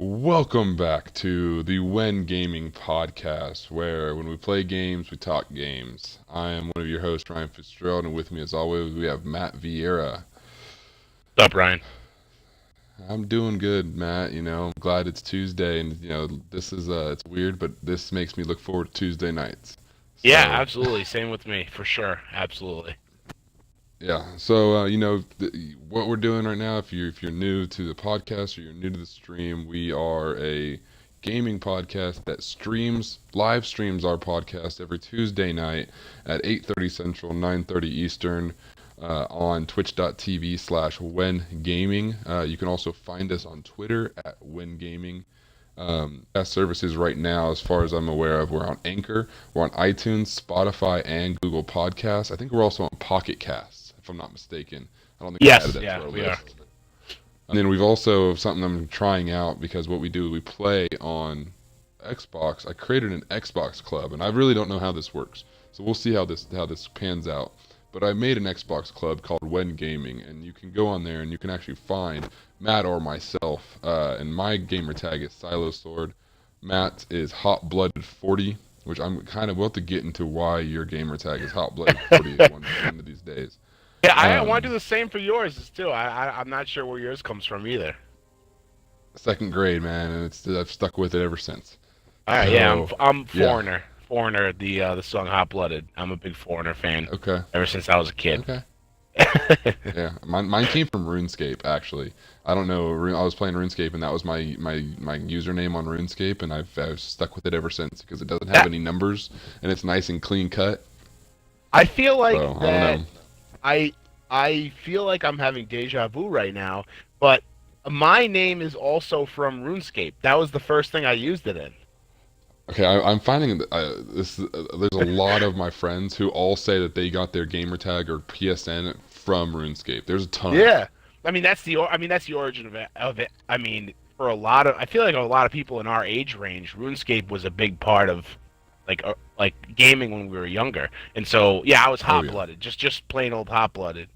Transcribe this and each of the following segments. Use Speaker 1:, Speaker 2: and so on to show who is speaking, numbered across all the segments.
Speaker 1: Welcome back to the When Gaming podcast, where when we play games, we talk games. I am one of your hosts, Ryan Fitzgerald, and with me, as always, we have Matt Vieira.
Speaker 2: What's up, Ryan?
Speaker 1: I'm doing good, Matt. I'm glad it's Tuesday, and this is it's weird, but this makes me look forward to Tuesday nights.
Speaker 2: Yeah,
Speaker 1: So
Speaker 2: absolutely. Same with me, for sure. Absolutely.
Speaker 1: yeah, what we're doing right now, if you're new to the podcast or you're new to the stream, we are a gaming podcast that live streams our podcast every Tuesday night at 8:30 Central, 9:30 Eastern, on twitch.tv/whengaming. You can also find us on Twitter at whengaming. Best services right now, as far as I'm aware of, we're on Anchor, we're on iTunes, Spotify, and Google Podcasts. I think we're also on Pocket Casts, if I'm not mistaken. I don't think I added
Speaker 2: Yes,
Speaker 1: that to
Speaker 2: yeah,
Speaker 1: our
Speaker 2: we are.
Speaker 1: list. And then we've also, something I'm trying out, because what we do, we play on Xbox. I created an Xbox club, and I really don't know how this works. So we'll see how this pans out. But I made an Xbox club called When Gaming, and you can go on there and you can actually find Matt or myself. And my gamer tag is Silo Sword. Matt is Hot Blooded 40, which I'm kind of will have to get into why your gamer tag is Hot Blooded 40 one of these days.
Speaker 2: Yeah, I want to
Speaker 1: Um,
Speaker 2: do the same for yours too. I'm not sure where yours comes from either.
Speaker 1: Second grade, man, and I've stuck with it ever since.
Speaker 2: All right, yeah, I'm
Speaker 1: So
Speaker 2: I'm
Speaker 1: yeah,
Speaker 2: Foreigner. Foreigner, the song Hot Blooded. I'm a big Foreigner fan
Speaker 1: okay,
Speaker 2: ever since I was a kid.
Speaker 1: okay. Yeah, mine came from RuneScape actually. I don't know. I was playing RuneScape, and that was my username on RuneScape, and I've stuck with it ever since because it doesn't have
Speaker 2: That
Speaker 1: any numbers, and it's nice and clean cut.
Speaker 2: I feel like
Speaker 1: So I don't
Speaker 2: that
Speaker 1: know.
Speaker 2: I I feel like I'm having deja vu right now, but my name is also from RuneScape. That was the first thing I used it in.
Speaker 1: Okay, I'm finding that there's a lot of my friends who all say that they got their gamer tag or PSN from RuneScape. There's a ton.
Speaker 2: Yeah, that's the origin of it. I mean, for a lot of I feel like a lot of people in our age range, RuneScape was a big part of like gaming when we were younger. And so yeah, I was
Speaker 1: Oh
Speaker 2: hot
Speaker 1: yeah,
Speaker 2: blooded, just plain old hot blooded.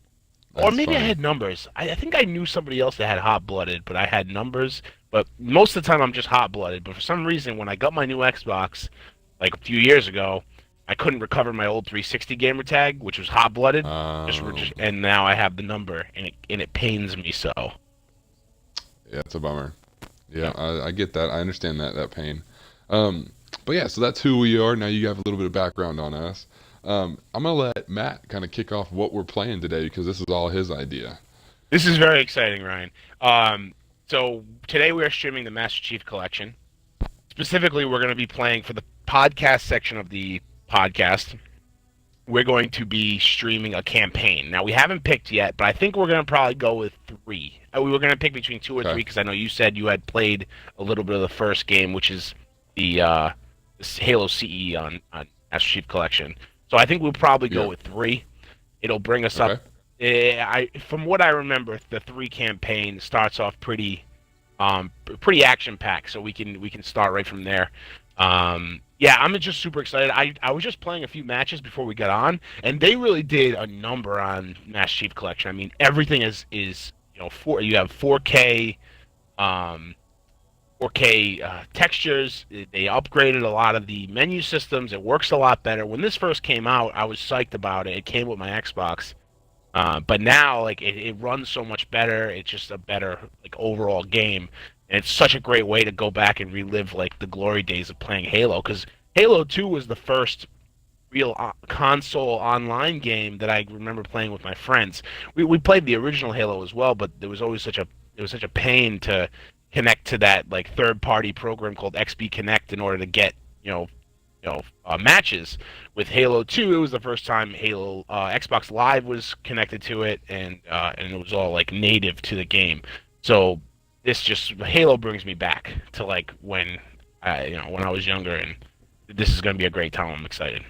Speaker 2: Or
Speaker 1: that's
Speaker 2: maybe I
Speaker 1: funny.
Speaker 2: had numbers. I think I knew somebody else that had hot blooded, but I had numbers. But most of the time, I'm just hot blooded. But for some reason, when I got my new Xbox, like a few years ago, I couldn't recover my old 360 gamer tag, which was hot blooded.
Speaker 1: Um,
Speaker 2: And now I have the number, and it pains me so.
Speaker 1: yeah, it's a bummer. Yeah,
Speaker 2: Yep.
Speaker 1: I get that. I understand that pain. Um, but yeah, so that's who we are. Now you have a little bit of background on us. I'm gonna let Matt kind of kick off what we're playing today because this is all his idea.
Speaker 2: This is very exciting, Ryan. So today we are streaming the Master Chief Collection. Specifically, we're going to be playing for the podcast section of the podcast. We're going to be streaming a campaign. Now, we haven't picked yet, but I think we're going to probably go with three. We were going to pick between two or three
Speaker 1: Okay.
Speaker 2: because I know you said you had played a little bit of the first game, which is the this Halo CE on Master Chief Collection. So I think we'll probably go
Speaker 1: Yeah.
Speaker 2: with three. It'll bring us up.
Speaker 1: Okay.
Speaker 2: From what I remember, the three campaign starts off pretty action packed, so we can start right from there. Yeah, I'm just super excited. I was just playing a few matches before we got on, and they really did a number on Master Chief Collection. I mean, everything is you have 4K 4K textures. They upgraded a lot of the menu systems. It works a lot better. When this first came out, I was psyched about it. It came with my Xbox. But now, like it runs so much better. It's just a better like overall game, and it's such a great way to go back and relive like the glory days of playing Halo. Because Halo 2 was the first real console online game that I remember playing with my friends. We played the original Halo as well, but there was always such a it was such a pain to connect to that like third party program called XB Connect in order to get matches. With Halo 2, it was the first time Halo Xbox Live was connected to it, and it was all like native to the game. So this just Halo brings me back to like when I was younger, and this is going to be a great time. I'm excited.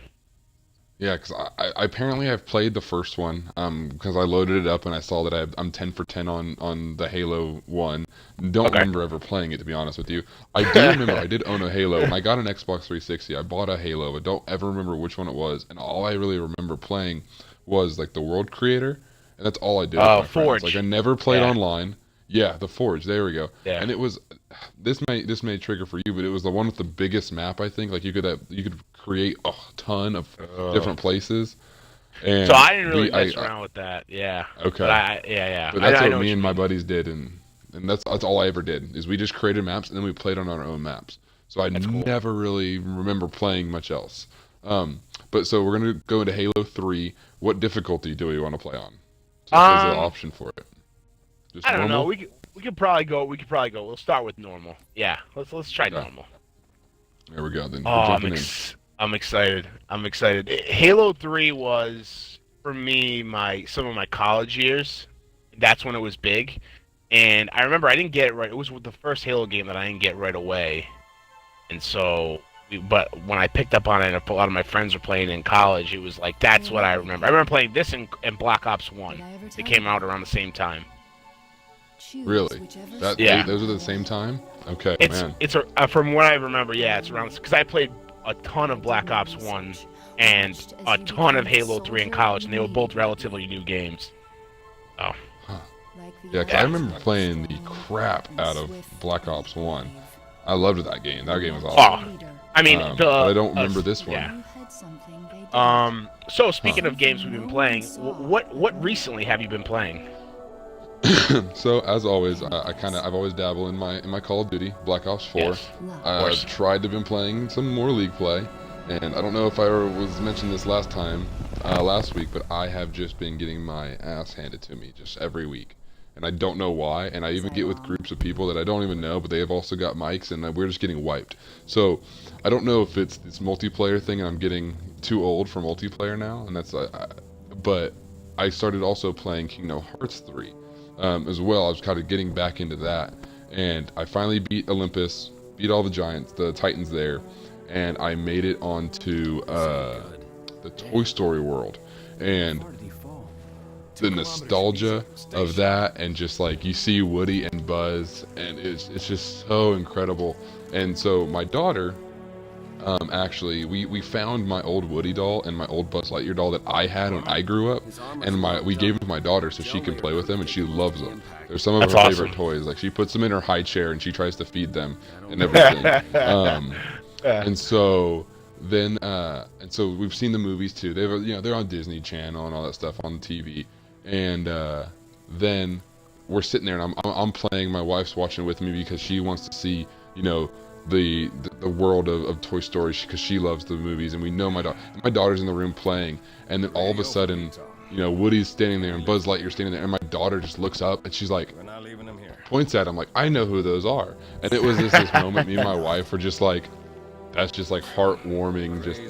Speaker 1: Yeah, because I apparently I've played the first one. Because I loaded it up and I saw that I'm 10 for 10 on the Halo one. Don't
Speaker 2: Okay.
Speaker 1: remember ever playing it, to be honest with you. I do remember I did own a Halo. When I got an Xbox 360, I bought a Halo. I don't ever remember which one it was, and all I really remember playing was like the World Creator, and that's all I did with my friends. Like I
Speaker 2: Forge.
Speaker 1: never played
Speaker 2: Yeah.
Speaker 1: online. Yeah, the Forge. There we go.
Speaker 2: Yeah.
Speaker 1: And it was this may trigger for you, but it was the one with the biggest map. I think like you could create a ton of different places.
Speaker 2: So
Speaker 1: And
Speaker 2: I didn't really mess around with that. Yeah.
Speaker 1: okay.
Speaker 2: But yeah.
Speaker 1: But that's
Speaker 2: I
Speaker 1: what
Speaker 2: know
Speaker 1: me and
Speaker 2: you
Speaker 1: my
Speaker 2: mean.
Speaker 1: buddies did, and that's all I ever did is we just created maps and then we played on our own maps. So I
Speaker 2: That's cool.
Speaker 1: never really remember playing much else. But so we're gonna go into Halo 3. What difficulty do we want to play on? So there's an option for it. Just
Speaker 2: I don't know.
Speaker 1: normal?
Speaker 2: We could probably go. We'll start with normal. Yeah. Let's try normal.
Speaker 1: There we go. Then
Speaker 2: Oh,
Speaker 1: we're jumping in.
Speaker 2: I'm excited. I'm excited. Halo 3 was for me some of my college years. That's when it was big, and I remember I didn't get it right. It was the first Halo game that I didn't get right away, and so. But when I picked up on it, a lot of my friends were playing in college. It was like that's what I remember. I remember playing this in Black Ops 1. It came out around the same time.
Speaker 1: Really?
Speaker 2: Yeah.
Speaker 1: Those are the same time? Okay, man.
Speaker 2: It's from what I remember, yeah, it's around because I played a ton of Black Ops 1 and a ton of Halo 3 in college, and they were both relatively new games. Oh.
Speaker 1: Huh. Yeah, 'cause I remember playing the crap out of Black Ops 1. I loved that game. That game was awesome.
Speaker 2: Oh. I mean,
Speaker 1: but I don't remember this one.
Speaker 2: Yeah. So speaking of games we've been playing, what recently have you been playing?
Speaker 1: So as always, I've always dabbled in my Call of Duty, Black Ops 4.
Speaker 2: Yes,
Speaker 1: I've tried to been playing some more League play, and I don't know if I was mentioned this last week, but I have just been getting my ass handed to me just every week. And I don't know why, and I even get with groups of people that I don't even know, but they have also got mics, and we're just getting wiped. So, I don't know if it's this multiplayer thing, and I'm getting too old for multiplayer now, and that's, but I started also playing Kingdom Hearts 3, as well. I was kind of getting back into that, and I finally beat Olympus, beat all the giants, the titans there, and I made it onto, the Toy Story world, and the nostalgia of that, and just like you see Woody and Buzz, and it's just so incredible. And so my daughter, actually, we found my old Woody doll and my old Buzz Lightyear doll that I had when I grew up, and we gave them to my daughter so she can play with them, and she loves them. They're some of her favorite toys. Like she puts them in her high chair and she tries to feed them and everything. And so then and so we've seen the movies too. They're on Disney Channel and all that stuff on TV. And then we're sitting there, and I'm playing. My wife's watching with me because she wants to see, the world of Toy Story, because she loves the movies, and we know my daughter's in the room playing, and then all of a sudden, Woody's standing there and Buzz Lightyear's standing there, and my daughter just looks up and she's like, points at him like, I know who those are. And it was just this moment, me and my wife were just like, that's just like heartwarming. Just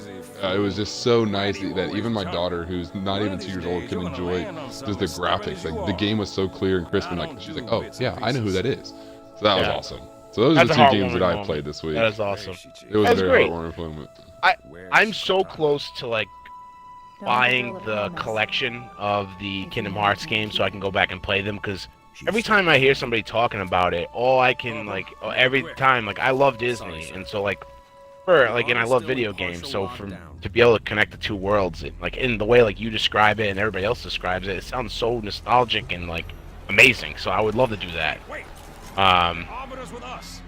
Speaker 1: it was just so nice that even my daughter, who's not even 2 years old, can enjoy just the graphics. Like the game was so clear and crisp, and like she's like, oh yeah, I know who that is. So that was awesome. So those are the two games that I played this week.
Speaker 2: That is awesome.
Speaker 1: It was a very heartwarming moment.
Speaker 2: I'm so close to like buying the collection of the Kingdom Hearts games so I can go back and play them, because every time I hear somebody talking about it, every time, like I love Disney, and so and I love video games, so to be able to connect the two worlds, like in the way like you describe it and everybody else describes it, it sounds so nostalgic and like amazing. So I would love to do that.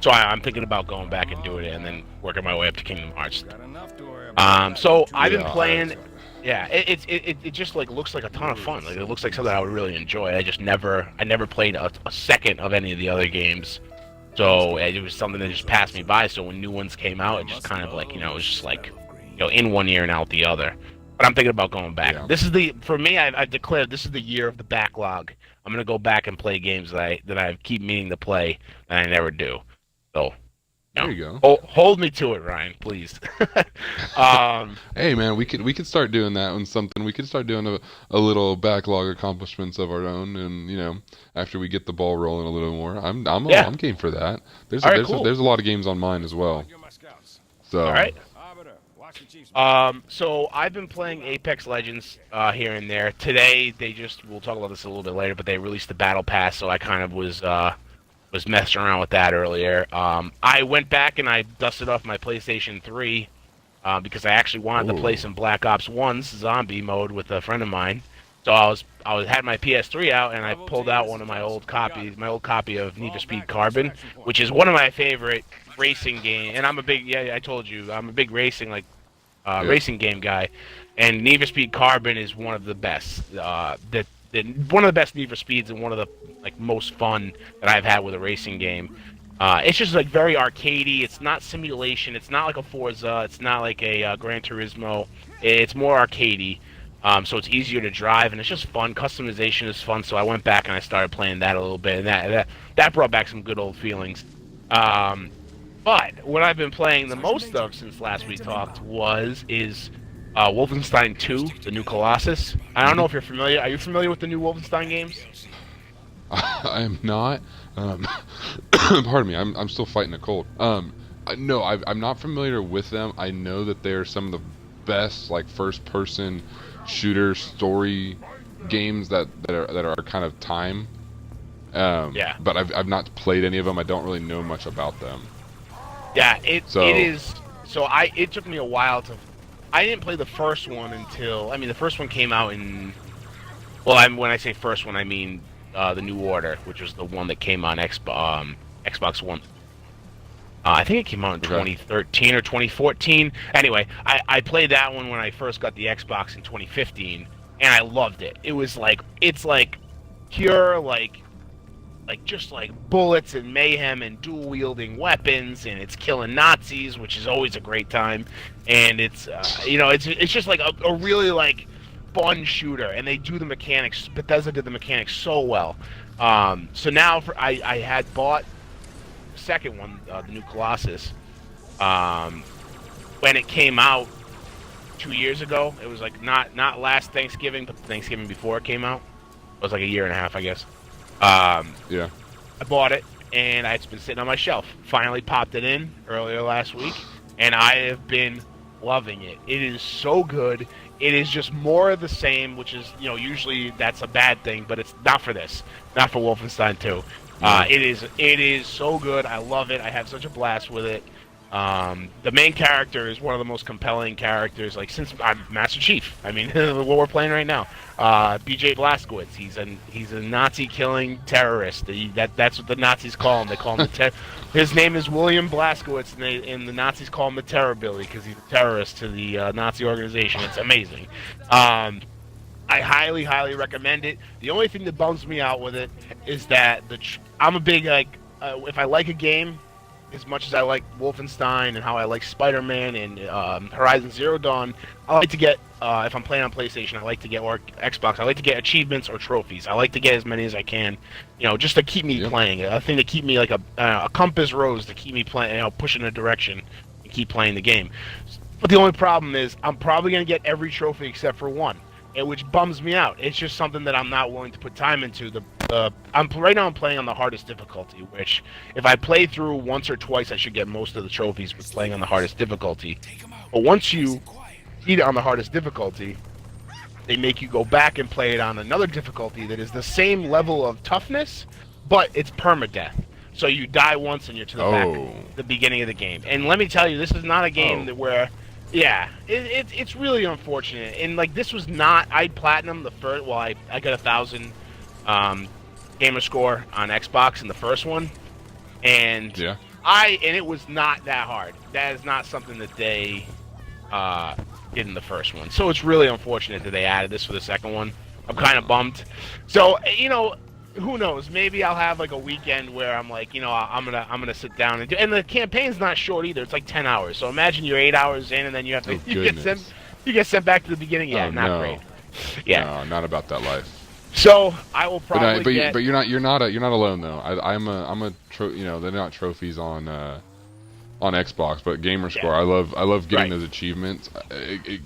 Speaker 2: So I'm thinking about going back and doing it, and then working my way up to Kingdom Hearts. So I've been playing. Yeah, it just like looks like a ton of fun. Like it looks like something I would really enjoy. I never played a second of any of the other games. So it was something that just passed me by. So when new ones came out, it just kind of like, it was just like, in one ear and out the other. But I'm thinking about going back. Yeah. For me, I've declared this is the year of the backlog. I'm gonna go back and play games that I keep meaning to play and I never do. So
Speaker 1: there you go.
Speaker 2: Hold me to it, Ryan, please.
Speaker 1: Hey man, we could start doing that on something. We could start doing a little backlog accomplishments of our own, and after we get the ball rolling a little more, I'm game for that. There's a lot of games on mine as well. So
Speaker 2: all right. So I've been playing Apex Legends here and there. Today we'll talk about this a little bit later, but they released the Battle Pass, so I kind of was messing around with that earlier. I went back and I dusted off my PlayStation 3 because I actually wanted to play some Black Ops 1's zombie mode with a friend of mine. So I was had my PS3 out, and I pulled out one of my old copies, my old copy of Need for Speed Carbon, which is one of my favorite racing games. And I'm a big, yeah, I told you, I'm a big
Speaker 1: Yeah.
Speaker 2: racing game guy, and Need for Speed Carbon is one of the best. One of the best Need for Speeds and one of the like most fun that I've had with a racing game. It's just like very arcadey. It's not simulation. It's not like a Forza. It's not like a Gran Turismo. It's more arcadey. So it's easier to drive, and it's just fun. Customization is fun, so I went back and I started playing that a little bit, and that brought back some good old feelings. But what I've been playing the most of since last we talked is Wolfenstein 2, the new Colossus. I don't know if you're familiar. Are you familiar with the new Wolfenstein games?
Speaker 1: I am not. Pardon me. I'm still fighting a cold. No, I'm not familiar with them. I know that they're some of the best like first-person shooter story games that are kind of time.
Speaker 2: Yeah.
Speaker 1: But I've not played any of them. I don't really know much about them.
Speaker 2: Yeah, it is. So it took me a while to. I didn't play the first one until the first one came out in. Well, when I say first one, I mean the New Order, which was the one that came on Xbox One. I think it came out in 2013 or 2014. Anyway, I played that one when I first got the Xbox in 2015, and I loved it. It's like pure just like bullets and mayhem and dual wielding weapons, and it's killing Nazis, which is always a great time. And it's it's just like a really like fun shooter, and they do the mechanics. Bethesda did the mechanics so well. So now I had bought second one, the new Colossus, when it came out 2 years ago. It was like not last Thanksgiving, but the Thanksgiving before it came out. It was like a year and a half, I guess.
Speaker 1: Yeah.
Speaker 2: I bought it, and it's been sitting on my shelf. Finally popped it in earlier last week, and I have been loving it. It is so good. It is just more of the same, which is, usually that's a bad thing, but it's not for this. Not for Wolfenstein 2. It is so good. I love it. I have such a blast with it. The main character is one of the most compelling characters, like, since I'm Master Chief. I mean, what we're playing right now. B.J. Blazkowicz. He's a Nazi-killing terrorist. That's what the Nazis call him. They call him his name is William Blazkowicz, and the Nazis call him the Terror Billy because he's a terrorist to the Nazi organization. It's amazing. I highly, highly recommend it. The only thing that bums me out with it is that I'm a big, if I like a game, as much as I like Wolfenstein and how I like Spider-Man and Horizon Zero Dawn, I like to get, if I'm playing on PlayStation, or Xbox, I like to get achievements or trophies. I like to get as many as I can, just to keep me playing. A thing to keep me like a compass rose to keep me playing, pushing a direction and keep playing the game. But the only problem is I'm probably going to get every trophy except for one, which bums me out. It's just something that I'm not willing to put time into. Right now I'm playing on the hardest difficulty, which if I play through once or twice, I should get most of the trophies with playing on the hardest difficulty. But once you beat it on the hardest difficulty, they make you go back and play it on another difficulty that is the same level of toughness, but it's permadeath. So you die once and you're to the beginning of the game. And let me tell you, this is not a game where... Yeah, it's really unfortunate, and like this was not. I platinum the first. Well, I got 1,000 gamer score on Xbox in the first one, and it was not that hard. That is not something that they did in the first one. So it's really unfortunate that they added this for the second one. I'm kind of bummed. So who knows? Maybe I'll have like a weekend where I'm like, I'm gonna sit down and do. And the campaign's not short either. It's like 10 hours. So imagine you're 8 hours in, and then you have to you get sent back to the beginning. Yeah, great. Yeah,
Speaker 1: no, not about that life.
Speaker 2: So I will probably.
Speaker 1: But you're not alone though. They're not trophies on Xbox, but gamer score. I love getting those achievements. It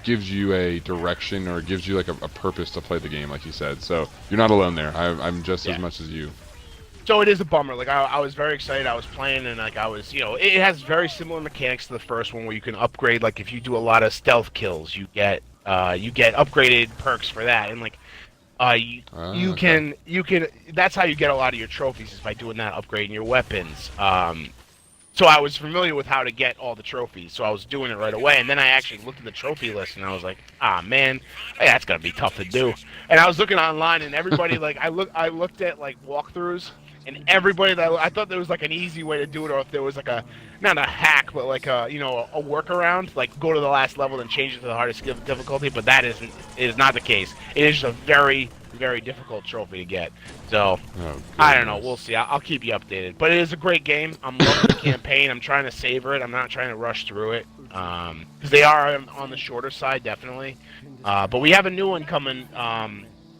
Speaker 1: gives you a direction, or it gives you like a purpose to play the game, like you said. So you're not alone there. I'm just as much as you.
Speaker 2: So it is a bummer. Like I was very excited. I was playing, and like I was, it has very similar mechanics to the first one, where you can upgrade. Like if you do a lot of stealth kills, you get upgraded perks for that, and like you can. That's how you get a lot of your trophies, is by doing that, upgrading your weapons. So I was familiar with how to get all the trophies, so I was doing it right away. And then I actually looked at the trophy list, and I was like, "Ah, man, hey, that's gonna be tough to do." And I was looking online, and everybody like I looked at like walkthroughs, and everybody that I thought there was like an easy way to do it, or if there was like a not a hack, but like a a workaround, like go to the last level and change it to the hardest difficulty. But that is not the case. It is just a very very difficult trophy to get. So I don't know. We'll see. I'll keep you updated. But it is a great game. I'm loving the campaign. I'm trying to savor it. I'm not trying to rush through it because they are on the shorter side, definitely. But we have a new one coming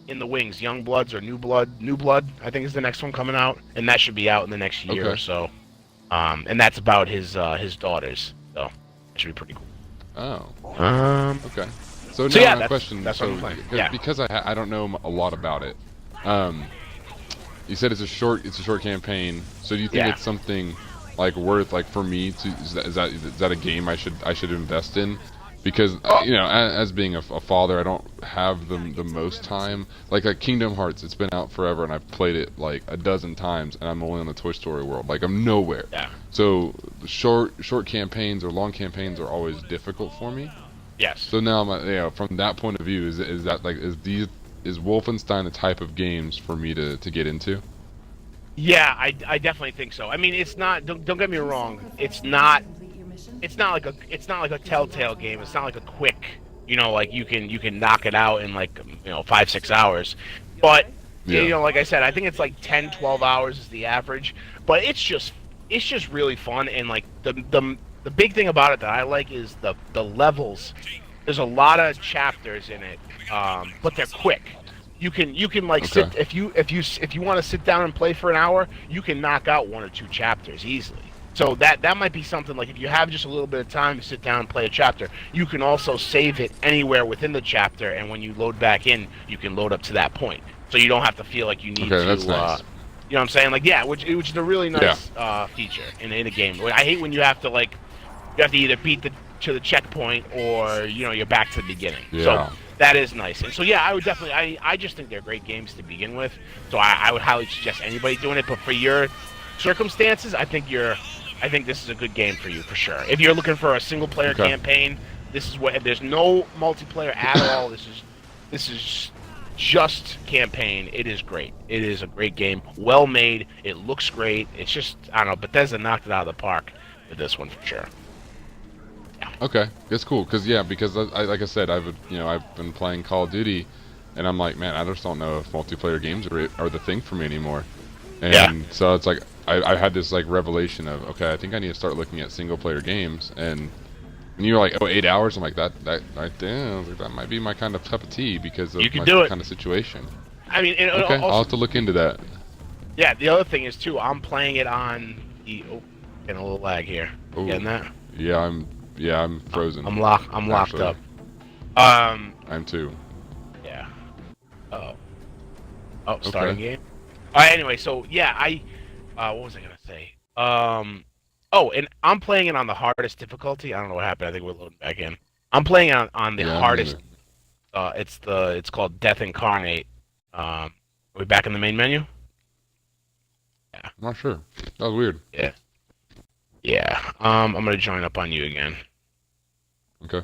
Speaker 2: in the wings. Young Bloods or New Blood. New Blood, I think, is the next one coming out, and that should be out in the next year or so. And that's about his daughters. So it should be pretty cool.
Speaker 1: Oh. Okay. So now
Speaker 2: yeah,
Speaker 1: my question.
Speaker 2: That's what I'm playing. Yeah.
Speaker 1: Because I don't know a lot about it. You said it's a short campaign. So do you think it's something like worth like for me to is that a game I should invest in? Because as being a father, I don't have the most time. Like Kingdom Hearts, it's been out forever, and I've played it like a dozen times, and I'm only on the Toy Story world. Like I'm nowhere.
Speaker 2: Yeah.
Speaker 1: So short campaigns or long campaigns are always difficult for me.
Speaker 2: Yes.
Speaker 1: So now, from that point of view, is Wolfenstein the type of games for me to get into?
Speaker 2: Yeah, I definitely think so. I mean, it's not. Don't get me wrong. It's not like a Telltale game. It's not like a quick. Like you can knock it out in like 5-6 hours. But like I said, I think it's like 10-12 hours is the average. But it's just really fun, and like the big thing about it that I like is the levels. There's a lot of chapters in it, but they're quick. You can like sit if you want to sit down and play for an hour, you can knock out 1 or 2 chapters easily. So that might be something like if you have just a little bit of time to sit down and play a chapter, you can also save it anywhere within the chapter, and when you load back in, you can load up to that point. So you don't have to feel like you need to.
Speaker 1: That's nice.
Speaker 2: You know what I'm saying? Like which is a really nice feature in a game. I hate when you have to either beat to the checkpoint or you're back to the beginning.
Speaker 1: Yeah.
Speaker 2: So that is nice. And so I would definitely I just think they're great games to begin with. So I would highly suggest anybody doing it. But for your circumstances, I think this is a good game for you for sure. If you're looking for a single player campaign, this is what. If there's no multiplayer at all, this is just campaign. It is great. It is a great game. Well made. It looks great. It's just I don't know. Bethesda knocked it out of the park with this one for sure.
Speaker 1: Okay, that's cool. Because like I said, I've been playing Call of Duty, and I'm like, man, I just don't know if multiplayer games are the thing for me anymore. And so it's like I had this like revelation of I think I need to start looking at single player games. And you're like, 8 hours. I'm like that might be my kind of cup of tea because of my kind of situation.
Speaker 2: I mean,
Speaker 1: also, I'll have to look into that.
Speaker 2: Yeah, the other thing is too, I'm playing it on the. Getting a little lag here. Getting that?
Speaker 1: Yeah, I'm frozen.
Speaker 2: I'm locked up.
Speaker 1: I'm too.
Speaker 2: Yeah. Starting game. All right. Anyway, so what was I gonna say? And I'm playing it on the hardest difficulty. I don't know what happened. I think we're loading back in. I'm playing it on the hardest. It's called Death Incarnate. Are we back in the main menu? Yeah.
Speaker 1: I'm not sure. That was weird.
Speaker 2: Yeah. Yeah. I'm gonna join up on you again.
Speaker 1: Okay.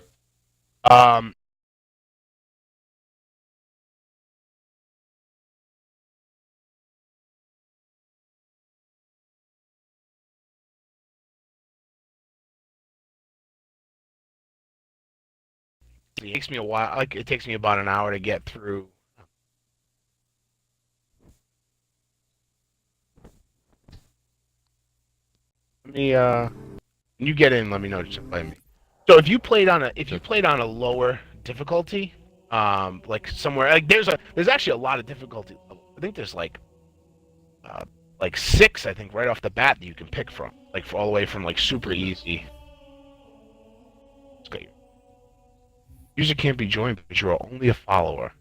Speaker 2: It takes me a while. Like it takes me about an hour to get through. Let me you get in. Let me know. Just play me. So if you played on a lower difficulty, like somewhere like there's actually a lot of difficulty. I think there's like 6. I think right off the bat that you can pick from, like all the way from like super easy. User can't be joined, but you are only a follower.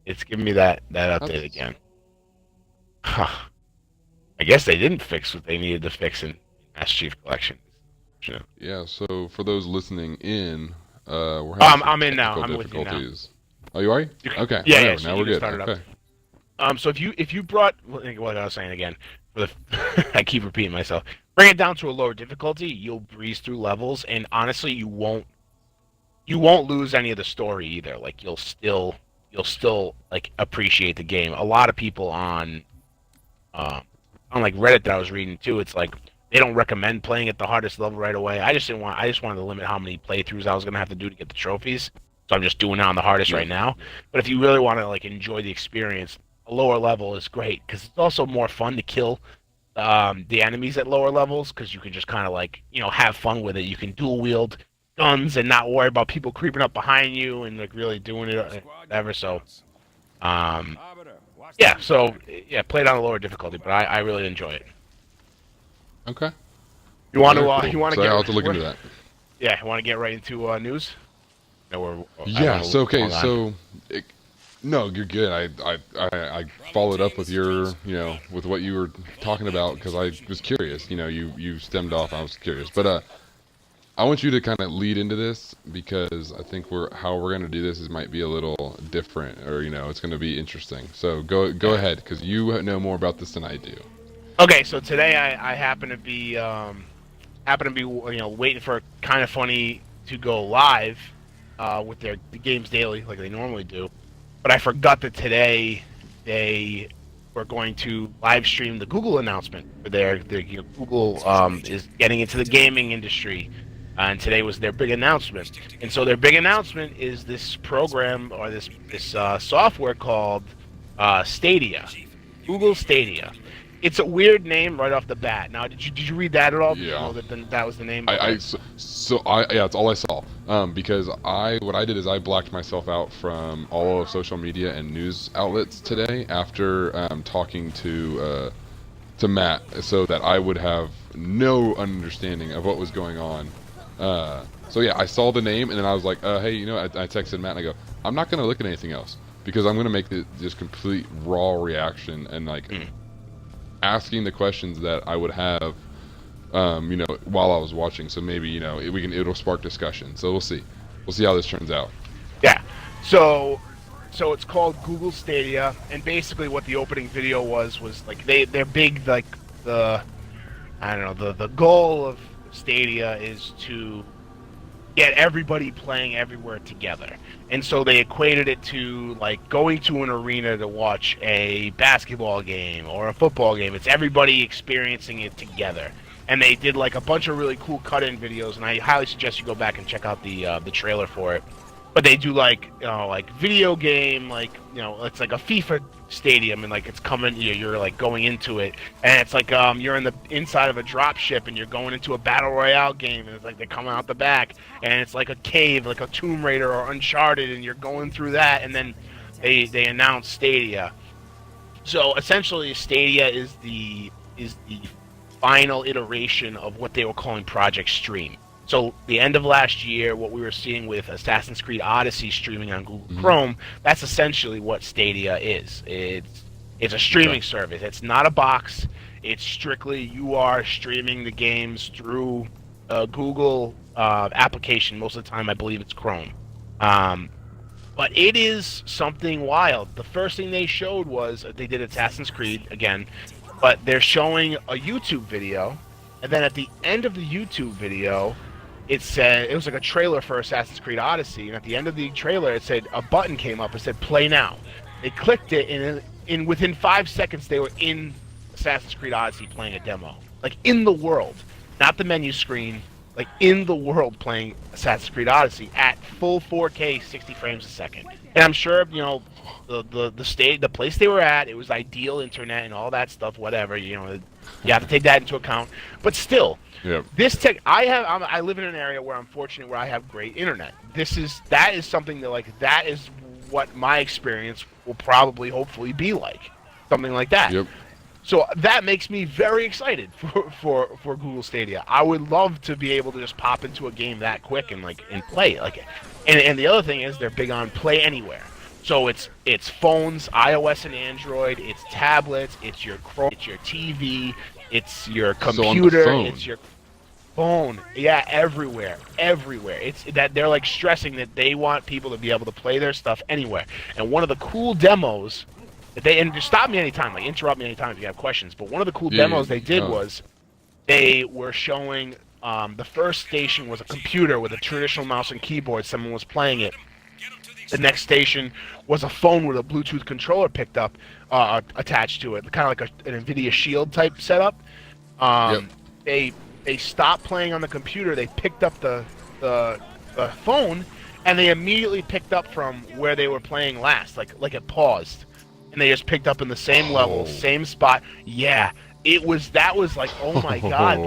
Speaker 2: It's giving me that update again. Huh. I guess they didn't fix what they needed to fix in Master Chief Collection.
Speaker 1: Yeah, so for those listening in, we're having
Speaker 2: I'm in now. I'm with you now.
Speaker 1: Oh, you are? Okay.
Speaker 2: Yeah,
Speaker 1: so now we're good. Okay.
Speaker 2: So if you brought what I was saying again, I keep repeating myself. Bring it down to a lower difficulty, you'll breeze through levels, and honestly, you won't lose any of the story either. Like you'll still like appreciate the game. A lot of people on like Reddit that I was reading too, it's like they don't recommend playing at the hardest level right away. I just wanted to limit how many playthroughs I was gonna have to do to get the trophies. So I'm just doing it on the hardest right now. But if you really want to like enjoy the experience, a lower level is great because it's also more fun to kill the enemies at lower levels because you can just kind of like have fun with it. You can dual wield guns and not worry about people creeping up behind you and like really doing it whatever. So yeah, so yeah, play it on a lower difficulty, but I really enjoy it.
Speaker 1: Okay.
Speaker 2: You want to
Speaker 1: Cool.
Speaker 2: you want to
Speaker 1: So
Speaker 2: get
Speaker 1: I'll have to look into that.
Speaker 2: Yeah, you want to get right into news? No,
Speaker 1: Yeah. So okay. So. No, you're good. I followed up with your, with what you were talking about because I was curious. You stemmed off. I was curious, but I want you to kind of lead into this because I think how we're gonna do this might be a little different, or it's gonna be interesting. So go ahead because you know more about this than I do.
Speaker 2: Okay, so today I happen to be waiting for Kind of Funny to go live with the games daily like they normally do. But I forgot that today they were going to live stream the Google announcement for their Google is getting into the gaming industry, and today was their big announcement. And so their big announcement is this program or this software called Stadia, Google Stadia. It's a weird name right off the bat. Now, did you read that at all? Did you know that was the name?
Speaker 1: Yeah, it's all I saw. Because what I did is I blacked myself out from all of social media and news outlets today after talking to Matt, so that I would have no understanding of what was going on. So yeah, I saw the name and then I was like, hey, I texted Matt and I go, I'm not gonna look at anything else because I'm gonna make it just complete raw reaction and like. Asking the questions that I would have, while I was watching. So maybe it'll spark discussion. So we'll see how this turns out.
Speaker 2: Yeah. So it's called Google Stadia, and basically what the opening video was like they're big like the goal of Stadia is to get everybody playing everywhere together. And so they equated it to like going to an arena to watch a basketball game or a football game. It's everybody experiencing it together. And they did like a bunch of really cool cut-in videos, and I highly suggest you go back and check out the trailer for it. But they do like video game, it's like a FIFA stadium, and like it's coming, you're like going into it, and it's like you're in the inside of a drop ship, and you're going into a battle royale game, and it's like they're coming out the back, and it's like a cave, like a Tomb Raider or Uncharted, and you're going through that, and then they announce Stadia. So essentially, Stadia is the final iteration of what they were calling Project Stream. So the end of last year, what we were seeing with Assassin's Creed Odyssey streaming on Google Chrome, that's essentially what Stadia is. It's a streaming service. It's not a box. It's strictly you are streaming the games through a Google application. Most of the time, I believe it's Chrome. But it is something wild. The first thing they showed was they did Assassin's Creed again, but they're showing a YouTube video, and then at the end of the YouTube video, it said it was like a trailer for Assassin's Creed Odyssey, and at the end of the trailer, it said a button came up. It said "Play Now." They clicked it, and within 5 seconds, they were in Assassin's Creed Odyssey playing a demo, like in the world, not the menu screen, like in the world playing Assassin's Creed Odyssey at full 4K, 60 frames a second. And I'm sure the place they were at, it was ideal internet and all that stuff. Whatever, you have to take that into account. But still.
Speaker 1: Yep.
Speaker 2: This tech, I live in an area where I'm fortunate where I have great internet. That is something that is what my experience will probably, hopefully, be like, something like that.
Speaker 1: Yep.
Speaker 2: So that makes me very excited for Google Stadia. I would love to be able to just pop into a game that quick and play it. And the other thing is they're big on play anywhere. So it's phones, iOS and Android, it's tablets, it's your Chrome, it's your TV. It's your computer.
Speaker 1: So
Speaker 2: it's your phone. Yeah, everywhere. It's that they're like stressing that they want people to be able to play their stuff anywhere. And one of the cool demos that and just stop me anytime, interrupt me anytime if you have questions. But one of the cool demos they did was they were showing the first station was a computer with a traditional mouse and keyboard. Someone was playing it. The next station was a phone with a Bluetooth controller picked up, attached to it, kind of like an NVIDIA Shield type setup.
Speaker 1: Yep.
Speaker 2: They stopped playing on the computer. They picked up the phone, and they immediately picked up from where they were playing last. Like it paused, and they just picked up in the same level, same spot. Yeah. That was like, oh my god,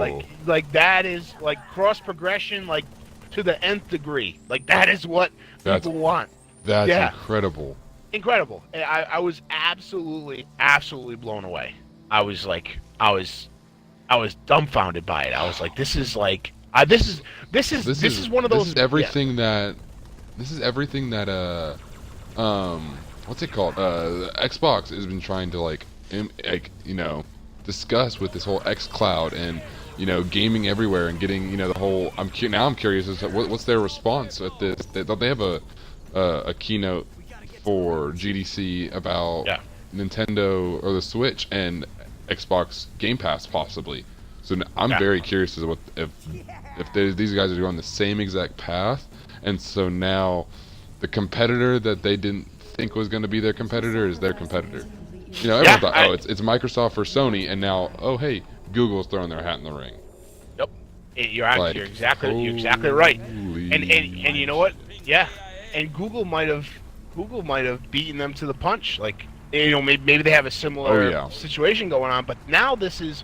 Speaker 2: like that is like cross progression, like to the nth degree. Like that is what people want.
Speaker 1: That's incredible.
Speaker 2: Incredible. I was absolutely blown away. I was dumbfounded by it. I was like, this is like, this is one of those.
Speaker 1: This is everything that. This is everything that what's it called? Xbox has been trying to discuss with this whole xCloud and gaming everywhere and getting the whole. Now I'm curious as to what's their response at this. Don't they have a keynote for GDC about Nintendo or the Switch and Xbox Game Pass possibly? So I'm very curious as to if these guys are going the same exact path, and so now the competitor that they didn't think was going to be their competitor is their competitor. Everyone thought, it's Microsoft or Sony, and now, hey, Google's throwing their hat in the ring.
Speaker 2: Yep, you're exactly right. And you know what? Yeah, and Google might have beaten them to the punch. Like, maybe they have a similar situation going on, but now this is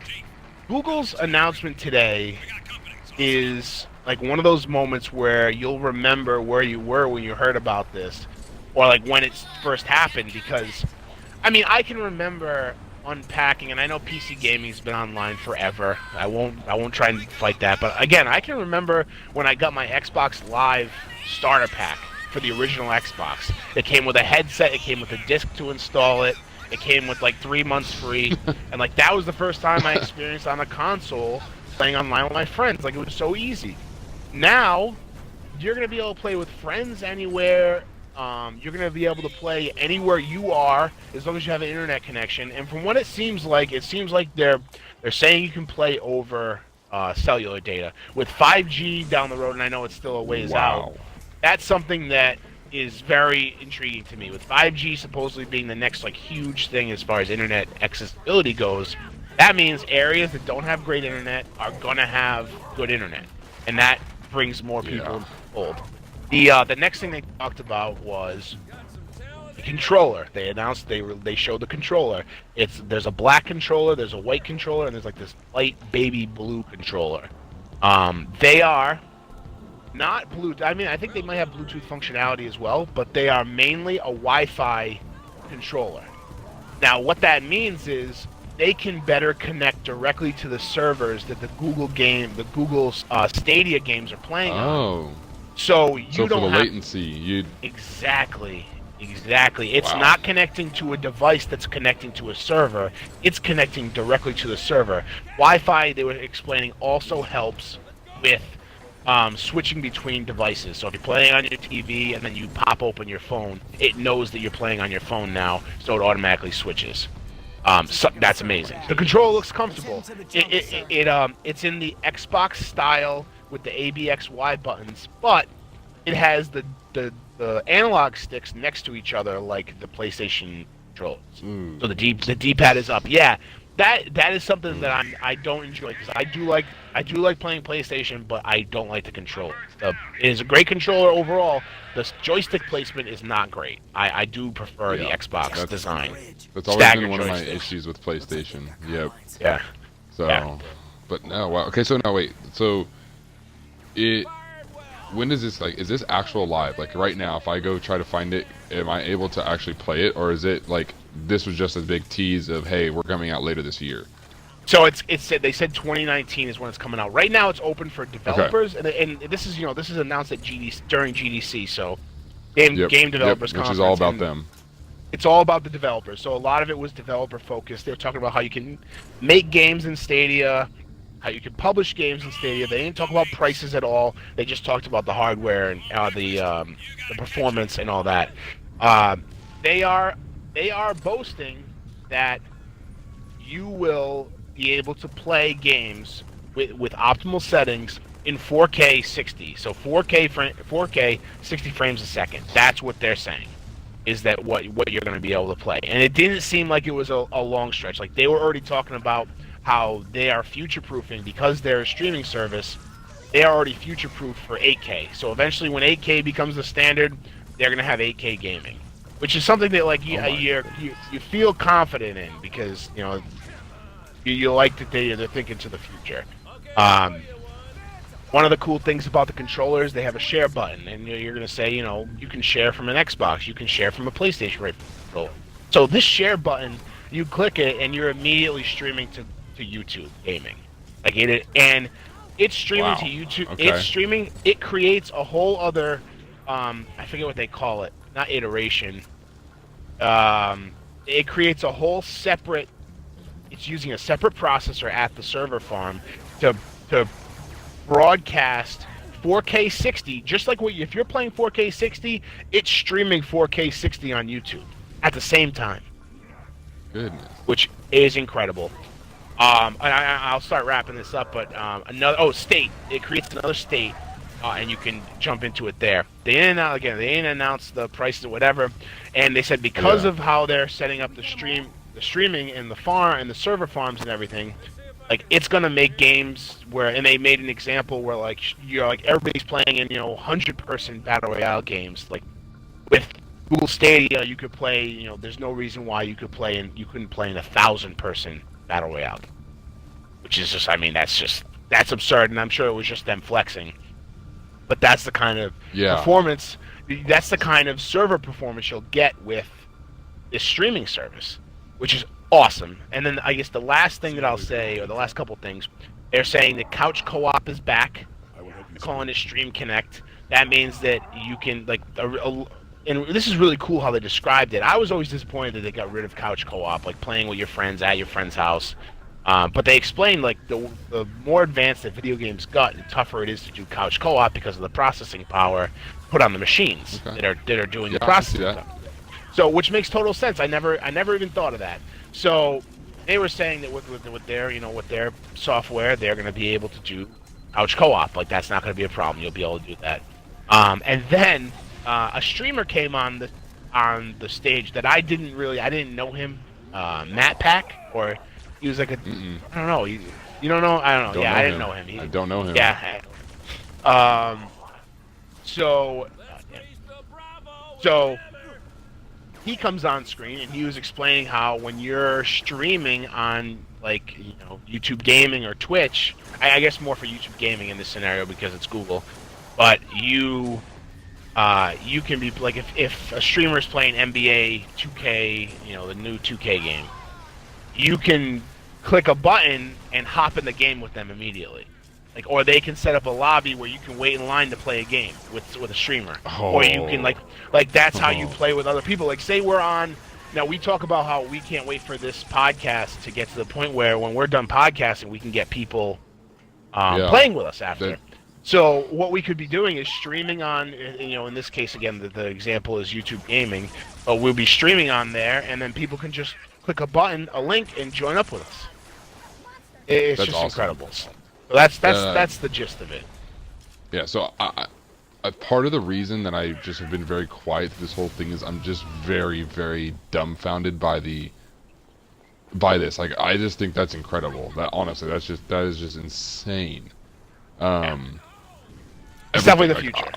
Speaker 2: Google's announcement today is like one of those moments where you'll remember where you were when you heard about this, or like when it first happened, because. I mean, I can remember unpacking, and I know PC gaming's been online forever. I won't try and fight that, but again, I can remember when I got my Xbox Live starter pack for the original Xbox. It came with a headset, it came with a disc to install it, it came with like 3 months free, and like that was the first time I experienced on a console playing online with my friends. Like, it was so easy. Now, you're gonna be able to play with friends anywhere. You're going to be able to play anywhere you are as long as you have an internet connection. And from what it seems like they're saying you can play over cellular data. With 5G down the road, and I know it's still a ways out, that's something that is very intriguing to me. With 5G supposedly being the next huge thing as far as internet accessibility goes, that means areas that don't have great internet are going to have good internet. And that brings more people into the fold. The next thing they talked about was the controller. They announced they showed the controller. There's a black controller, there's a white controller, and there's like this light baby blue controller. They are not Bluetooth. I mean, I think they might have Bluetooth functionality as well, but they are mainly a Wi-Fi controller. Now, what that means is they can better connect directly to the servers that the Google Stadia games are playing on. So you don't
Speaker 1: for the
Speaker 2: have
Speaker 1: latency,
Speaker 2: exactly. It's not connecting to a device that's connecting to a server. It's connecting directly to the server. Wi-Fi, they were explaining, also helps with switching between devices. So if you're playing on your TV and then you pop open your phone, it knows that you're playing on your phone now, so it automatically switches. So that's amazing. The controller looks comfortable. It's in the Xbox style with the ABXY buttons, but it has the analog sticks next to each other like the PlayStation controllers. So the D-pad is up. Yeah, that is something that I don't enjoy, because I do like playing PlayStation, but I don't like the controller. It is a great controller overall. The joystick placement is not great. I do prefer the Xbox design.
Speaker 1: That's always been one of my issues with PlayStation. Yep.
Speaker 2: Yeah.
Speaker 1: So, but no, wow. Okay, so now wait. So when is this, is this actual live? Like right now, if I go try to find it, am I able to actually play it, or is it like this was just a big tease of, hey, we're coming out later this year?
Speaker 2: So they said 2019 is when it's coming out. Right now, it's open for developers, and this is announced at during GDC, so game developers conference,
Speaker 1: which is all about them.
Speaker 2: It's all about the developers. So a lot of it was developer focused. They were talking about how you can make games in Stadia, how you can publish games in Stadia. They didn't talk about prices at all. They just talked about the hardware and the performance and all that. They are boasting that you will be able to play games with optimal settings in 4K 60. So 4K 60 frames a second. That's what they're saying. Is that what you're going to be able to play? And it didn't seem like it was a long stretch. Like they were already talking about how they are future-proofing because they're a streaming service. They are already future-proof for 8K. So eventually, when 8K becomes the standard, they're going to have 8K gaming, which is something that like you feel confident in because you like that they're thinking to the future. One of the cool things about the controllers, they have a share button, and you're going to say, you can share from an Xbox, you can share from a PlayStation controller. So this share button, you click it, and you're immediately streaming to YouTube gaming. And it's streaming to YouTube.
Speaker 1: Okay.
Speaker 2: It's streaming. It creates a whole other, I forget what they call it, not iteration. It creates a whole separate. It's using a separate processor at the server farm to broadcast 4K 60, just like if you're playing 4K 60, it's streaming 4K 60 on YouTube at the same time.
Speaker 1: Goodness.
Speaker 2: Which is incredible. I'll start wrapping this up, but state. It creates another state, and you can jump into it there. They didn't announce the prices or whatever, and they said because of how they're setting up the streaming and the server farms and everything. Like it's gonna make games and they made an example where everybody's playing in 100-person battle royale games. Like with Google Stadia, you could play. There's no reason why you couldn't play in 1,000-person battle royale, which is that's absurd. And I'm sure it was just them flexing. But that's the kind of performance. That's the kind of server performance you'll get with this streaming service, which is awesome. And then I guess the last thing that I'll say, or the last couple things, they're saying that couch co-op is back. They're calling it Stream Connect. That means that you can and this is really cool how they described it. I was always disappointed that they got rid of couch co-op, like playing with your friends at your friend's house. But they explained the more advanced that video games got, the tougher it is to do couch co-op because of the processing power put on the machines that are doing the processing. So, which makes total sense. I never even thought of that. So, they were saying that with their software, they're going to be able to do couch co-op. Like that's not going to be a problem. You'll be able to do that. And then a streamer came on the stage that I didn't know him, Matt Pack, or he was like I don't know. You don't know? I don't know. I didn't know him.
Speaker 1: I don't know him.
Speaker 2: Yeah. So he comes on screen and he was explaining how when you're streaming on YouTube Gaming or Twitch, I guess more for YouTube Gaming in this scenario because it's Google, but you can be like if a streamer is playing NBA 2K, the new 2K game, you can click a button and hop in the game with them immediately. Or they can set up a lobby where you can wait in line to play a game with a streamer. Or you can that's how you play with other people. Like say we're on now we talk about how we can't wait for this podcast to get to the point where when we're done podcasting we can get people playing with us after. So what we could be doing is streaming on in this case again the example is YouTube Gaming, but we'll be streaming on there and then people can just click a button, a link, and join up with us. It's just awesome. Incredible. So that's the gist of it.
Speaker 1: Yeah, so I part of the reason that I just have been very quiet through this whole thing is I'm just very, very dumbfounded by this. Like I just think that's incredible. That honestly, that is just insane.
Speaker 2: It's definitely the future.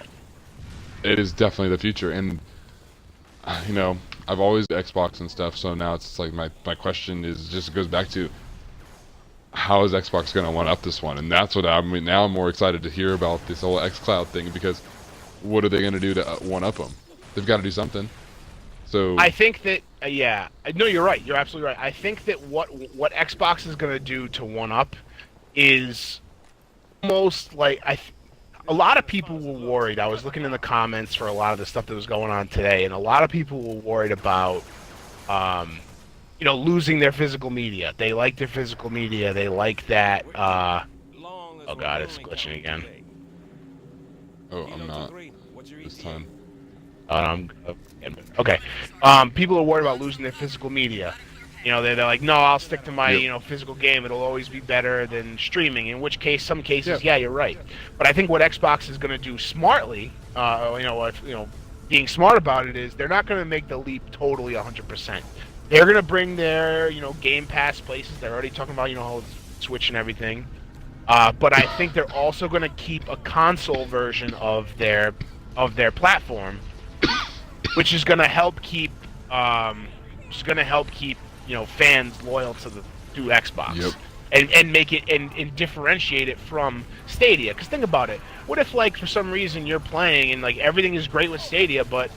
Speaker 1: It is definitely the future, and I've always Xbox and stuff. So now it's like my question goes back to, how is Xbox going to one-up this one? And that's what now I'm more excited to hear about this whole xCloud thing, because what are they going to do to one-up them? They've got to do something. So
Speaker 2: I think that no, you're right. You're absolutely right. I think that what Xbox is going to do to one-up is almost like a lot of people were worried. I was looking in the comments for a lot of the stuff that was going on today, and a lot of people were worried about losing their physical media. They like their physical media. They like that. Oh God, it's glitching again.
Speaker 1: Oh, I'm not this time.
Speaker 2: Okay. People are worried about losing their physical media, They're like, no, I'll stick to my
Speaker 1: Yep.
Speaker 2: physical game. It'll always be better than streaming. In which case, some cases,
Speaker 1: Yep.
Speaker 2: yeah, you're right. But I think what Xbox is going to do smartly, being smart about it is they're not going to make the leap totally 100%. They're going to bring their Game Pass places. They're already talking about how Switch and everything. But I think they're also going to keep a console version of their platform, which is going to help keep fans loyal to Xbox.
Speaker 1: Yep.
Speaker 2: And make it and differentiate it from Stadia. Because think about it. What if for some reason you're playing and everything is great with Stadia, but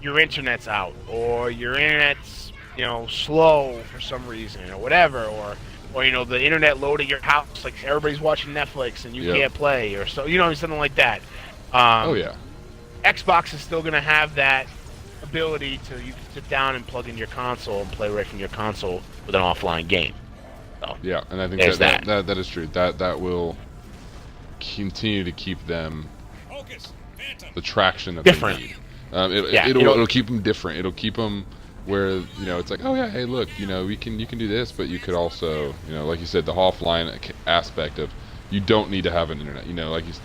Speaker 2: your internet's out, or your internet's slow for some reason, or whatever, or the internet load at your house, everybody's watching Netflix and you can't play, or something like that.
Speaker 1: Oh yeah.
Speaker 2: Xbox is still gonna have that ability to you can sit down and plug in your console and play right from your console with an offline game. So,
Speaker 1: Yeah, and I think that is true. That will continue to keep them the traction that
Speaker 2: different.
Speaker 1: they need.
Speaker 2: Yeah,
Speaker 1: It'll keep them different. It'll keep them where it's like, oh yeah, hey look, you can do this, but you could also like you said, the offline aspect of you don't need to have an internet.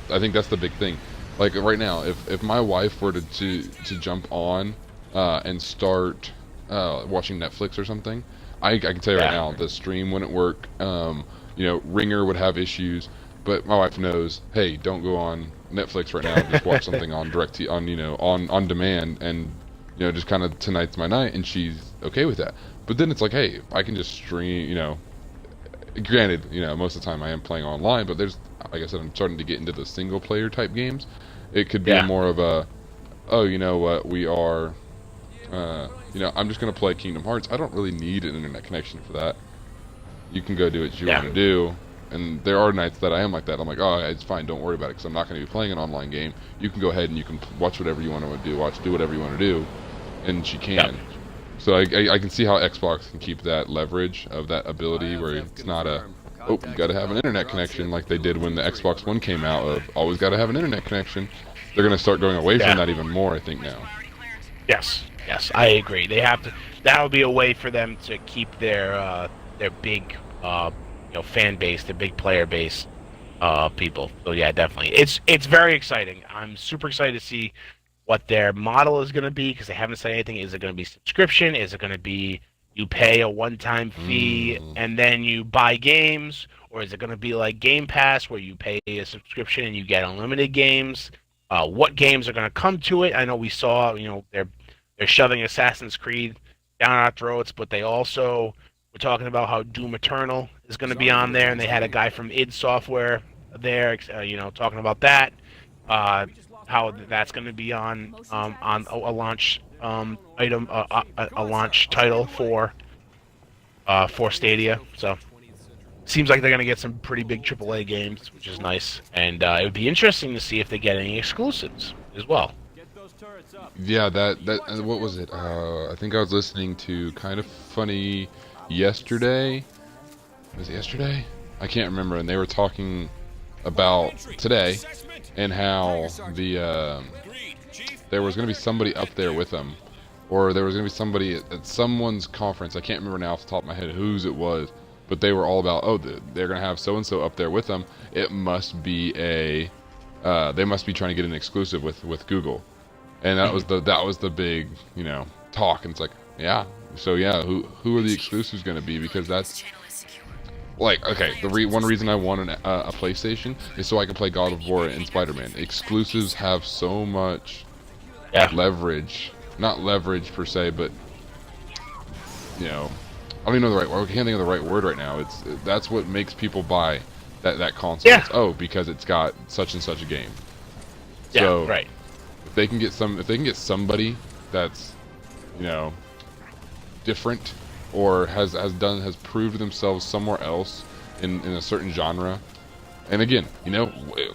Speaker 1: I think that's the big thing. Like right now, if my wife were to jump on and start watching Netflix or something, I can tell you right now, the stream wouldn't work. Ringer would have issues, but my wife knows, hey, don't go on Netflix right now. Just watch something on on demand, and just kind of tonight's my night, and she's okay with that. But then it's like, hey, I can just stream. Granted, most of the time I am playing online, but there's, like I said, I'm starting to get into the single player type games. It could be more of a, oh, you know what, we are. I'm just gonna play Kingdom Hearts. I don't really need an internet connection for that. You can go do what you want to do, and there are nights that I am like that. I'm like, oh, it's fine, don't worry about it, because I'm not going to be playing an online game. You can go ahead and you can watch whatever you want to do, do whatever you want to do, and she can. So I can see how Xbox can keep that leverage of that ability where it's not a, oh, you got to have an internet connection like they did when the Xbox One came out of always got to have an internet connection. They're going to start going away from that even more, I think, now.
Speaker 2: Yes, I agree. They have to. That'll be a way for them to keep their big, fan base, their big player base, people. So yeah, definitely. It's very exciting. I'm super excited to see what their model is going to be, because they haven't said anything. Is it going to be subscription? Is it going to be you pay a one-time fee and then you buy games, or is it going to be like Game Pass where you pay a subscription and you get unlimited games? What games are going to come to it? I know we saw, they're shoving Assassin's Creed down our throats, but they also were talking about how Doom Eternal is going to be on there, and they had a guy from id Software there, talking about that, how that's going to be on a launch item, a launch title for Stadia. So seems like they're going to get some pretty big AAA games, which is nice, and it would be interesting to see if they get any exclusives as well.
Speaker 1: Yeah, that what was it? I think I was listening to Kind of Funny yesterday. Was it yesterday? I can't remember. And they were talking about today and how there was going to be somebody up there with them, or there was going to be somebody at someone's conference. I can't remember now off the top of my head whose it was, but they were all about, oh, they're going to have so and so up there with them. It must be they must be trying to get an exclusive with Google. And that was the big, talk. And it's like, yeah. So yeah, who are the exclusives going to be? Because that's like, okay, one reason I want a PlayStation is so I can play God of War and Spider-Man. Exclusives have so much leverage, not leverage per se, but I don't even know the right word. I can't think of the right word right now. That's what makes people buy that console.
Speaker 2: Yeah.
Speaker 1: It's, because it's got such and such a game.
Speaker 2: Yeah,
Speaker 1: so,
Speaker 2: right.
Speaker 1: If they can get somebody that's, different, or has proved themselves somewhere else in a certain genre, and again,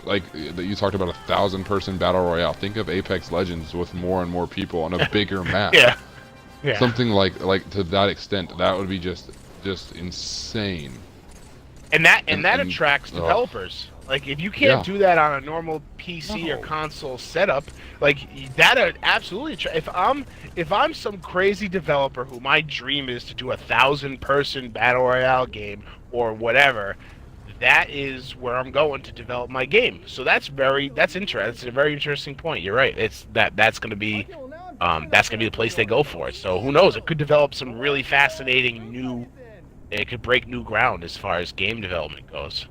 Speaker 1: like you talked about, 1,000-person battle royale. Think of Apex Legends with more and more people on a bigger map.
Speaker 2: Yeah.
Speaker 1: Something like to that extent, that would be just insane.
Speaker 2: and that attracts developers. Like if you can't do that on a normal PC or console setup, like that absolutely. If I'm some crazy developer who my dream is to do a 1,000-person battle royale game or whatever, that is where I'm going to develop my game. So that's interesting. That's a very interesting point. You're right. That's going to be the place they go for it. So who knows? It could develop some really fascinating new. It could break new ground as far as game development goes.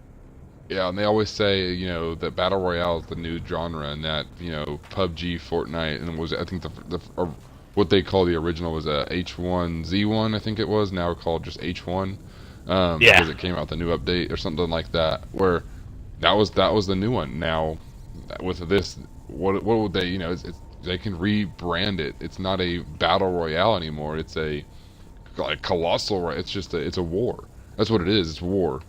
Speaker 1: Yeah, and they always say, that Battle Royale is the new genre, and that, PUBG, Fortnite, and I think what they call the original was a H1Z1, I think it was, now called just H1, because it came out the new update or something like that, where that was the new one. Now, with this, what would they, they can rebrand it. It's not a Battle Royale anymore, it's a colossal, it's just it's a war. That's what it is, it's war.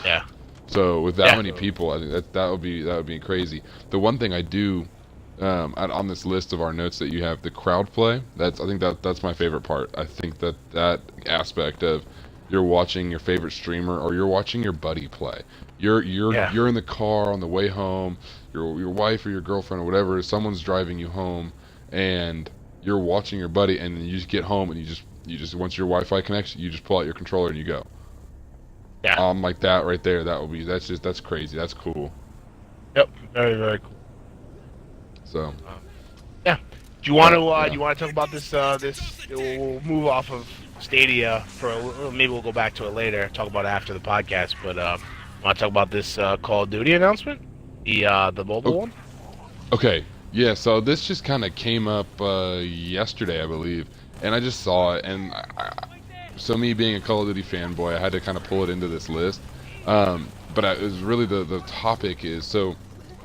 Speaker 2: Yeah.
Speaker 1: So with that many people, I think that would be crazy. The one thing I do on this list of our notes that you have, the crowd play. I think that's my favorite part. I think that aspect of you're watching your favorite streamer or you're watching your buddy play. You're in the car on the way home. Your wife or your girlfriend or whatever, someone's driving you home, and you're watching your buddy, and then you just get home and you just once your Wi-Fi connects, you just pull out your controller and you go.
Speaker 2: Yeah.
Speaker 1: Like that right there. That's crazy. That's cool.
Speaker 2: Yep. Very, very cool.
Speaker 1: So.
Speaker 2: Yeah. Do you want to talk about this? We'll move off of Stadia maybe we'll go back to it later. Talk about it after the podcast. But want to talk about this Call of Duty announcement? The mobile one.
Speaker 1: Okay. Yeah. So this just kind of came up yesterday, I believe, and I just saw it, and so me being a Call of Duty fanboy, I had to kind of pull it into this list. But it was really the topic is, so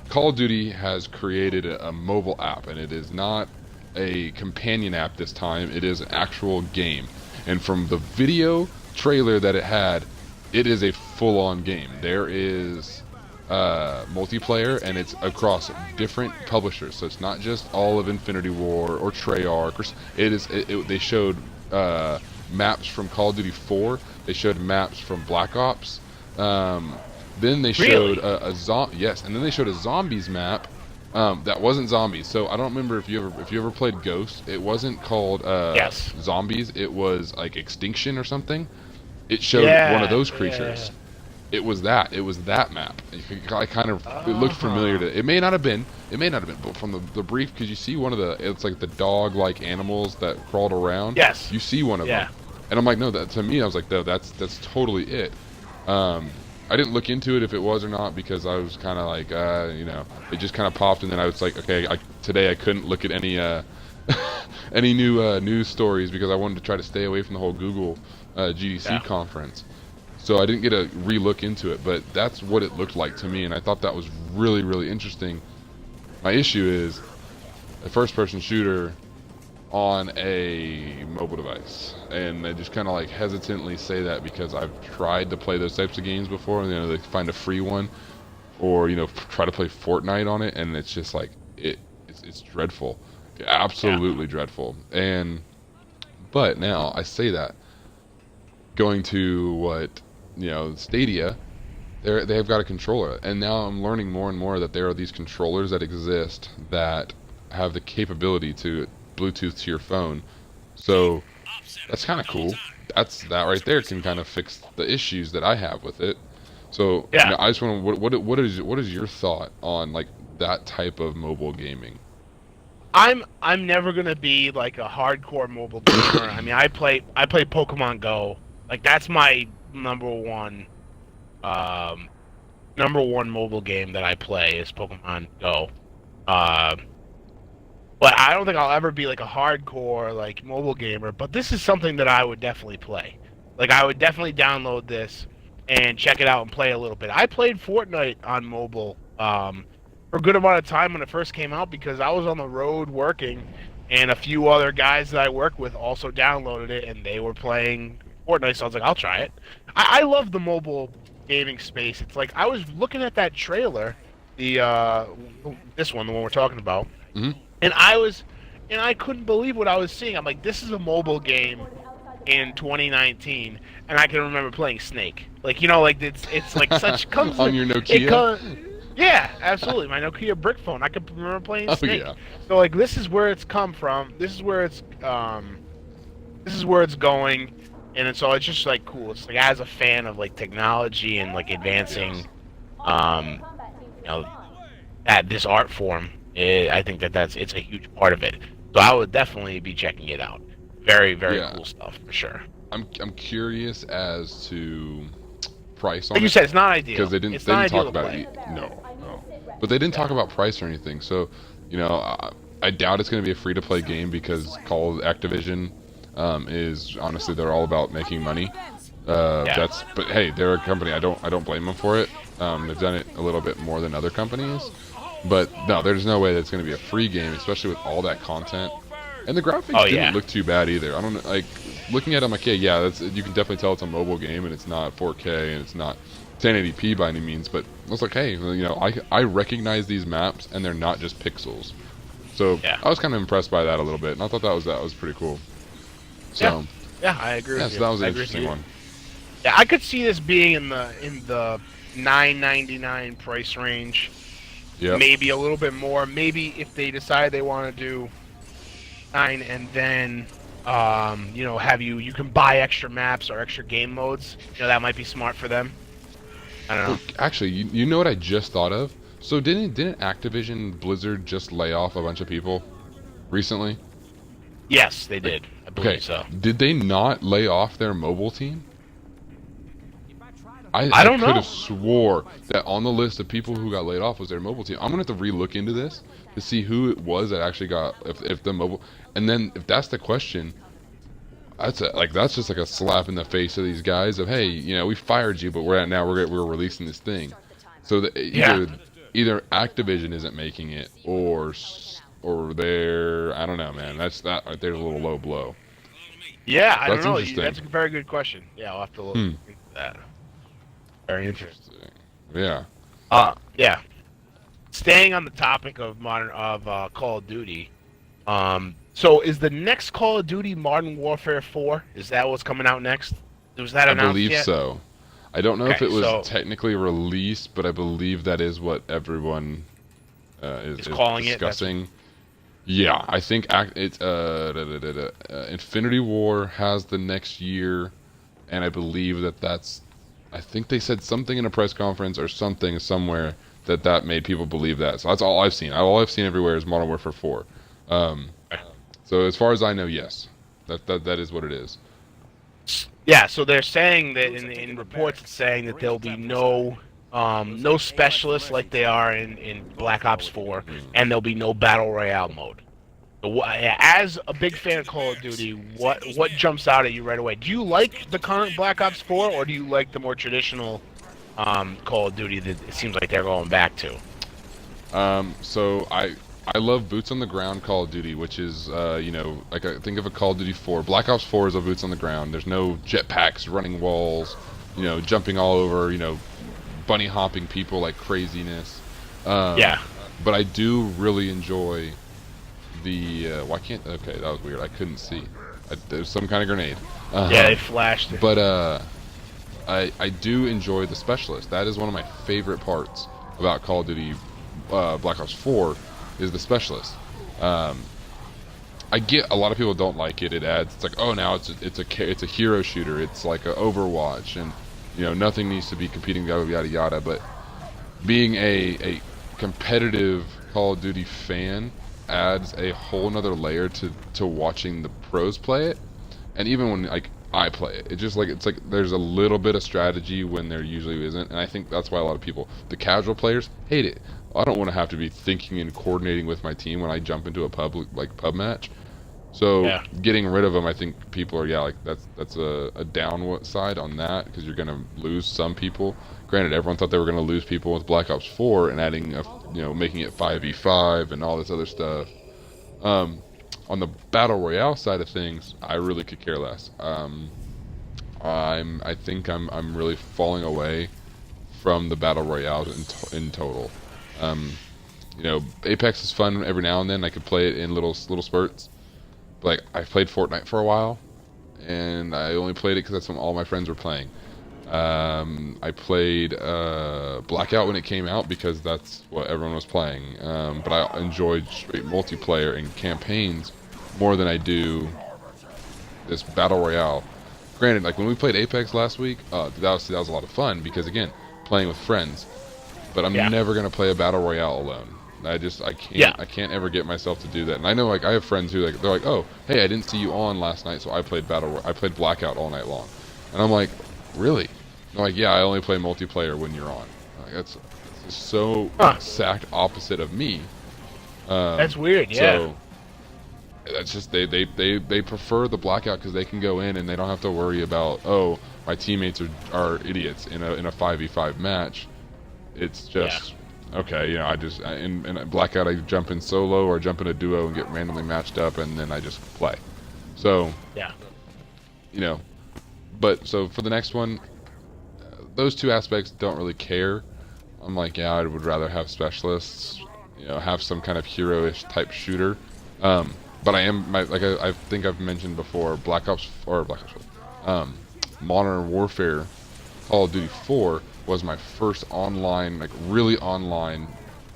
Speaker 1: Call of Duty has created a mobile app, and it is not a companion app this time. It is an actual game. And from the video trailer that it had, it is a full-on game. There is multiplayer, and it's across different publishers. So it's not just all of Infinity War or Treyarch. They showed maps from Call of Duty 4. They showed maps from Black Ops. Then they showed and then they showed a zombies map that wasn't zombies. So I don't remember if you ever played Ghost. It wasn't called zombies. It was like Extinction or something. It showed one of those creatures. It was that map. It looked familiar to. It may not have been, but from the brief, because you see it's like the dog-like animals that crawled around.
Speaker 2: Yes.
Speaker 1: You see one of them, and I'm like, no, to me, I was like, no, that's totally it. I didn't look into it if it was or not, because I was kind of like, it just kind of popped, and then I was like, okay, today I couldn't look at any any new news stories because I wanted to try to stay away from the whole Google GDC conference. So I didn't get a re-look into it, but that's what it looked like to me, and I thought that was really, really interesting. My issue is a first-person shooter on a mobile device, and I just kind of like hesitantly say that because I've tried to play those types of games before, and they find a free one, or try to play Fortnite on it, and it's just like it's dreadful, absolutely dreadful. But now I say that going to Stadia, they've got a controller, and now I'm learning more and more that there are these controllers that exist that have the capability to Bluetooth to your phone. So that's kind of cool. That right there can kind of fix the issues that I have with it. So I just want to what is your thought on like that type of mobile gaming?
Speaker 2: I'm never gonna be like a hardcore mobile gamer. I mean, I play Pokemon Go. Like that's my number one mobile game that I play is Pokemon Go. But I don't think I'll ever be like a hardcore like mobile gamer. But this is something that I would definitely play. Like I would definitely download this and check it out and play a little bit. I played Fortnite on mobile for a good amount of time when it first came out because I was on the road working, and a few other guys that I worked with also downloaded it, and they were playing Fortnite. So I was like, I'll try it. I love the mobile gaming space. It's like I was looking at that trailer, the one we're talking about.
Speaker 1: Mm-hmm.
Speaker 2: And I couldn't believe what I was seeing. I'm like, this is a mobile game in 2019, and I can remember playing Snake. Like, you know, like it's like such comes
Speaker 1: On your
Speaker 2: it
Speaker 1: Nokia?
Speaker 2: comes. Yeah, absolutely. My Nokia brick phone. I can remember playing
Speaker 1: Oh
Speaker 2: Snake.
Speaker 1: yeah.
Speaker 2: So like this is where it's come from. This is where it's going, and so it's just like cool. It's like as a fan of like technology and like advancing,
Speaker 1: Yes.
Speaker 2: um, you know, at this art form. I think it's a huge part of it. So I would definitely be checking it out. Very very
Speaker 1: Yeah.
Speaker 2: cool stuff for sure.
Speaker 1: I'm curious as to price
Speaker 2: Like
Speaker 1: on
Speaker 2: you
Speaker 1: it
Speaker 2: said, it's not
Speaker 1: because
Speaker 2: ideal. It's
Speaker 1: they
Speaker 2: not
Speaker 1: didn't
Speaker 2: ideal
Speaker 1: talk
Speaker 2: to
Speaker 1: about
Speaker 2: play.
Speaker 1: it. No, no. But they didn't talk about price or anything. So, you know, I doubt it's going to be a free to play game because Call of Activision is honestly they're all about making money.
Speaker 2: Yeah.
Speaker 1: But hey, they're a company. I don't blame them for it. They've done it a little bit more than other companies. But no, there's no way that's going to be a free game, especially with all that content. And the graphics
Speaker 2: Oh
Speaker 1: didn't
Speaker 2: yeah.
Speaker 1: look too bad either. I don't know, like looking at them, like yeah, that's you can definitely tell it's a mobile game and it's not 4K and it's not 1080p by any means. But I was like, hey, well, you know, I recognize these maps and they're not just pixels. So
Speaker 2: Yeah.
Speaker 1: I was kind of impressed by that a little bit, and I thought that was pretty cool.
Speaker 2: Yeah.
Speaker 1: So
Speaker 2: Yeah. I agree
Speaker 1: yeah,
Speaker 2: with
Speaker 1: so
Speaker 2: you.
Speaker 1: that was
Speaker 2: I
Speaker 1: an
Speaker 2: agree with
Speaker 1: interesting
Speaker 2: you.
Speaker 1: one.
Speaker 2: Yeah, I could see this being in the 9.99 price range.
Speaker 1: Yep.
Speaker 2: Maybe a little bit more. Maybe if they decide they want to do 9 and then you know, have you can buy extra maps or extra game modes. You know, that might be smart for them. I don't
Speaker 1: Oh,
Speaker 2: know.
Speaker 1: actually, you know what I just thought of? So didn't Activision Blizzard just lay off a bunch of people recently?
Speaker 2: Yes, they
Speaker 1: Like,
Speaker 2: did. I
Speaker 1: okay,
Speaker 2: believe so.
Speaker 1: did they not lay off their mobile team?
Speaker 2: I
Speaker 1: I
Speaker 2: don't
Speaker 1: could
Speaker 2: know.
Speaker 1: have swore that on the list of people who got laid off was their mobile team. I'm gonna have to re-look into this to see who it was that actually got if the mobile. And then if that's the question, that's just like a slap in the face of these guys of hey, you know, we fired you, but we're releasing this thing. So
Speaker 2: Yeah.
Speaker 1: either Activision isn't making it or they're I don't know, man. That right there's a little low blow.
Speaker 2: Yeah, I don't
Speaker 1: That's
Speaker 2: know.
Speaker 1: interesting.
Speaker 2: That's a very good question. Yeah, I'll have to look
Speaker 1: Hmm.
Speaker 2: into that. Very interesting.
Speaker 1: Interesting. Yeah.
Speaker 2: Yeah. Staying on the topic of modern of Call of Duty, so is the next Call of Duty Modern Warfare 4? Is that what's coming out next? Was that
Speaker 1: I
Speaker 2: announced
Speaker 1: believe
Speaker 2: yet?
Speaker 1: so. I don't know if
Speaker 2: Okay,
Speaker 1: it was
Speaker 2: so
Speaker 1: technically released, but I believe that is what everyone
Speaker 2: it's
Speaker 1: is
Speaker 2: calling it. That's
Speaker 1: discussing. Yeah, I think it's Infinity War has the next year, and I believe that's. I think they said something in a press conference or something somewhere that made people believe that. So that's all I've seen. All I've seen everywhere is Modern Warfare 4. Um, so as far as I know, yes, that is what it is.
Speaker 2: yeah. So they're saying that in reports, it's saying that there'll be no specialists like they are in Black Ops 4,
Speaker 1: Hmm.
Speaker 2: and there'll be no battle royale mode. As a big fan of Call of Duty, what jumps out at you right away? Do you like the current Black Ops 4, or do you like the more traditional Call of Duty that it seems like they're going back to?
Speaker 1: So I love boots on the ground Call of Duty, which is you know like I think of a Call of Duty 4. Black Ops 4 is a boots on the ground. There's no jetpacks, running walls, you know, jumping all over, you know, bunny hopping people like craziness. Um,
Speaker 2: Yeah,
Speaker 1: but I do really enjoy the why can't okay that was weird. I couldn't see. There's some kind of grenade.
Speaker 2: yeah, they
Speaker 1: Um,
Speaker 2: flashed it.
Speaker 1: but I do enjoy the specialist. That is one of my favorite parts about Call of Duty Black Ops 4 is the specialist. Um, I get a lot of people don't like it. It adds it's like oh now it's a hero shooter. It's like a Overwatch and you know nothing needs to be competing yada yada yada. But being a competitive Call of Duty fan adds a whole nother layer to watching the pros play it, and even when like I play it, it's like there's a little bit of strategy when there usually isn't, and I think that's why a lot of people, the casual players, hate it. I don't want to have to be thinking and coordinating with my team when I jump into a pub match. So
Speaker 2: Yeah,
Speaker 1: getting rid of them, I think people are like that's a downside on that because you're gonna lose some people. Granted, everyone thought they were gonna lose people with Black Ops 4 and adding you know making it 5v5 and all this other stuff. Um, on the battle royale side of things, I really could care less. I think I'm really falling away from the battle royales in total. Um, you know, Apex is fun every now and then. I could play it in little spurts. Like I played Fortnite for a while, and I only played it because that's when all my friends were playing. I played Blackout when it came out because that's what everyone was playing. But I enjoyed straight multiplayer and campaigns more than I do this battle royale. Granted, like when we played Apex last week, that was a lot of fun because again, playing with friends. But I'm never gonna play a battle royale alone. I can't ever get myself to do that. And I know, like, I have friends who they're like, oh, hey, I didn't see you on last night, so I played Blackout all night long. And I'm like, really? I'm like, yeah, I only play multiplayer when you're on. Like, that's so exact opposite of me.
Speaker 2: That's weird. Yeah.
Speaker 1: So that's just they prefer the Blackout because they can go in and they don't have to worry about, oh, my teammates are idiots in a 5v5 match. It's just okay, you know, in Blackout I jump in solo or jump in a duo and get randomly matched up, and then I just play. So you know, but so for the next one, those two aspects don't really care. I'm like, yeah, I would rather have specialists, you know, have some kind of hero-ish type shooter. But I think I've mentioned before, Modern Warfare, Call of Duty 4 was my first online, like really online,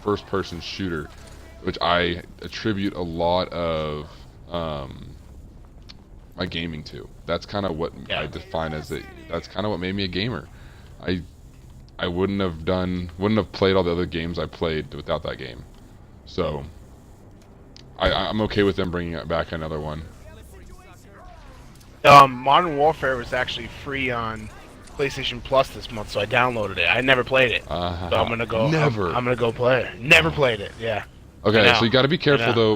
Speaker 1: first-person shooter, which I attribute a lot of my gaming to. That's kind of what I define as it. That's kind of what made me a gamer. I wouldn't have played all the other games I played without that game. So I'm okay with them bringing back another one.
Speaker 2: Modern Warfare was actually free on PlayStation Plus this month, so I downloaded it. I never played it, so I'm gonna go. I'm gonna go play it. Never played it. Yeah.
Speaker 1: Okay, so you got to be careful though.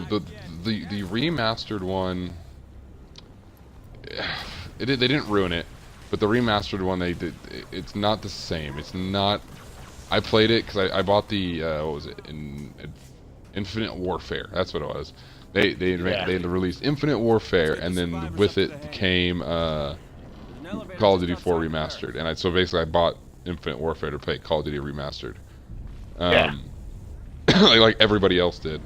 Speaker 1: The remastered one, they didn't ruin it, but the remastered one it's not the same. It's not. I played it because I bought the what was it? Infinite Warfare. That's what it was. They released Infinite Warfare, and then with it came Call of Duty 4 Remastered. And so basically I bought Infinite Warfare to play Call of Duty Remastered. Like everybody else did.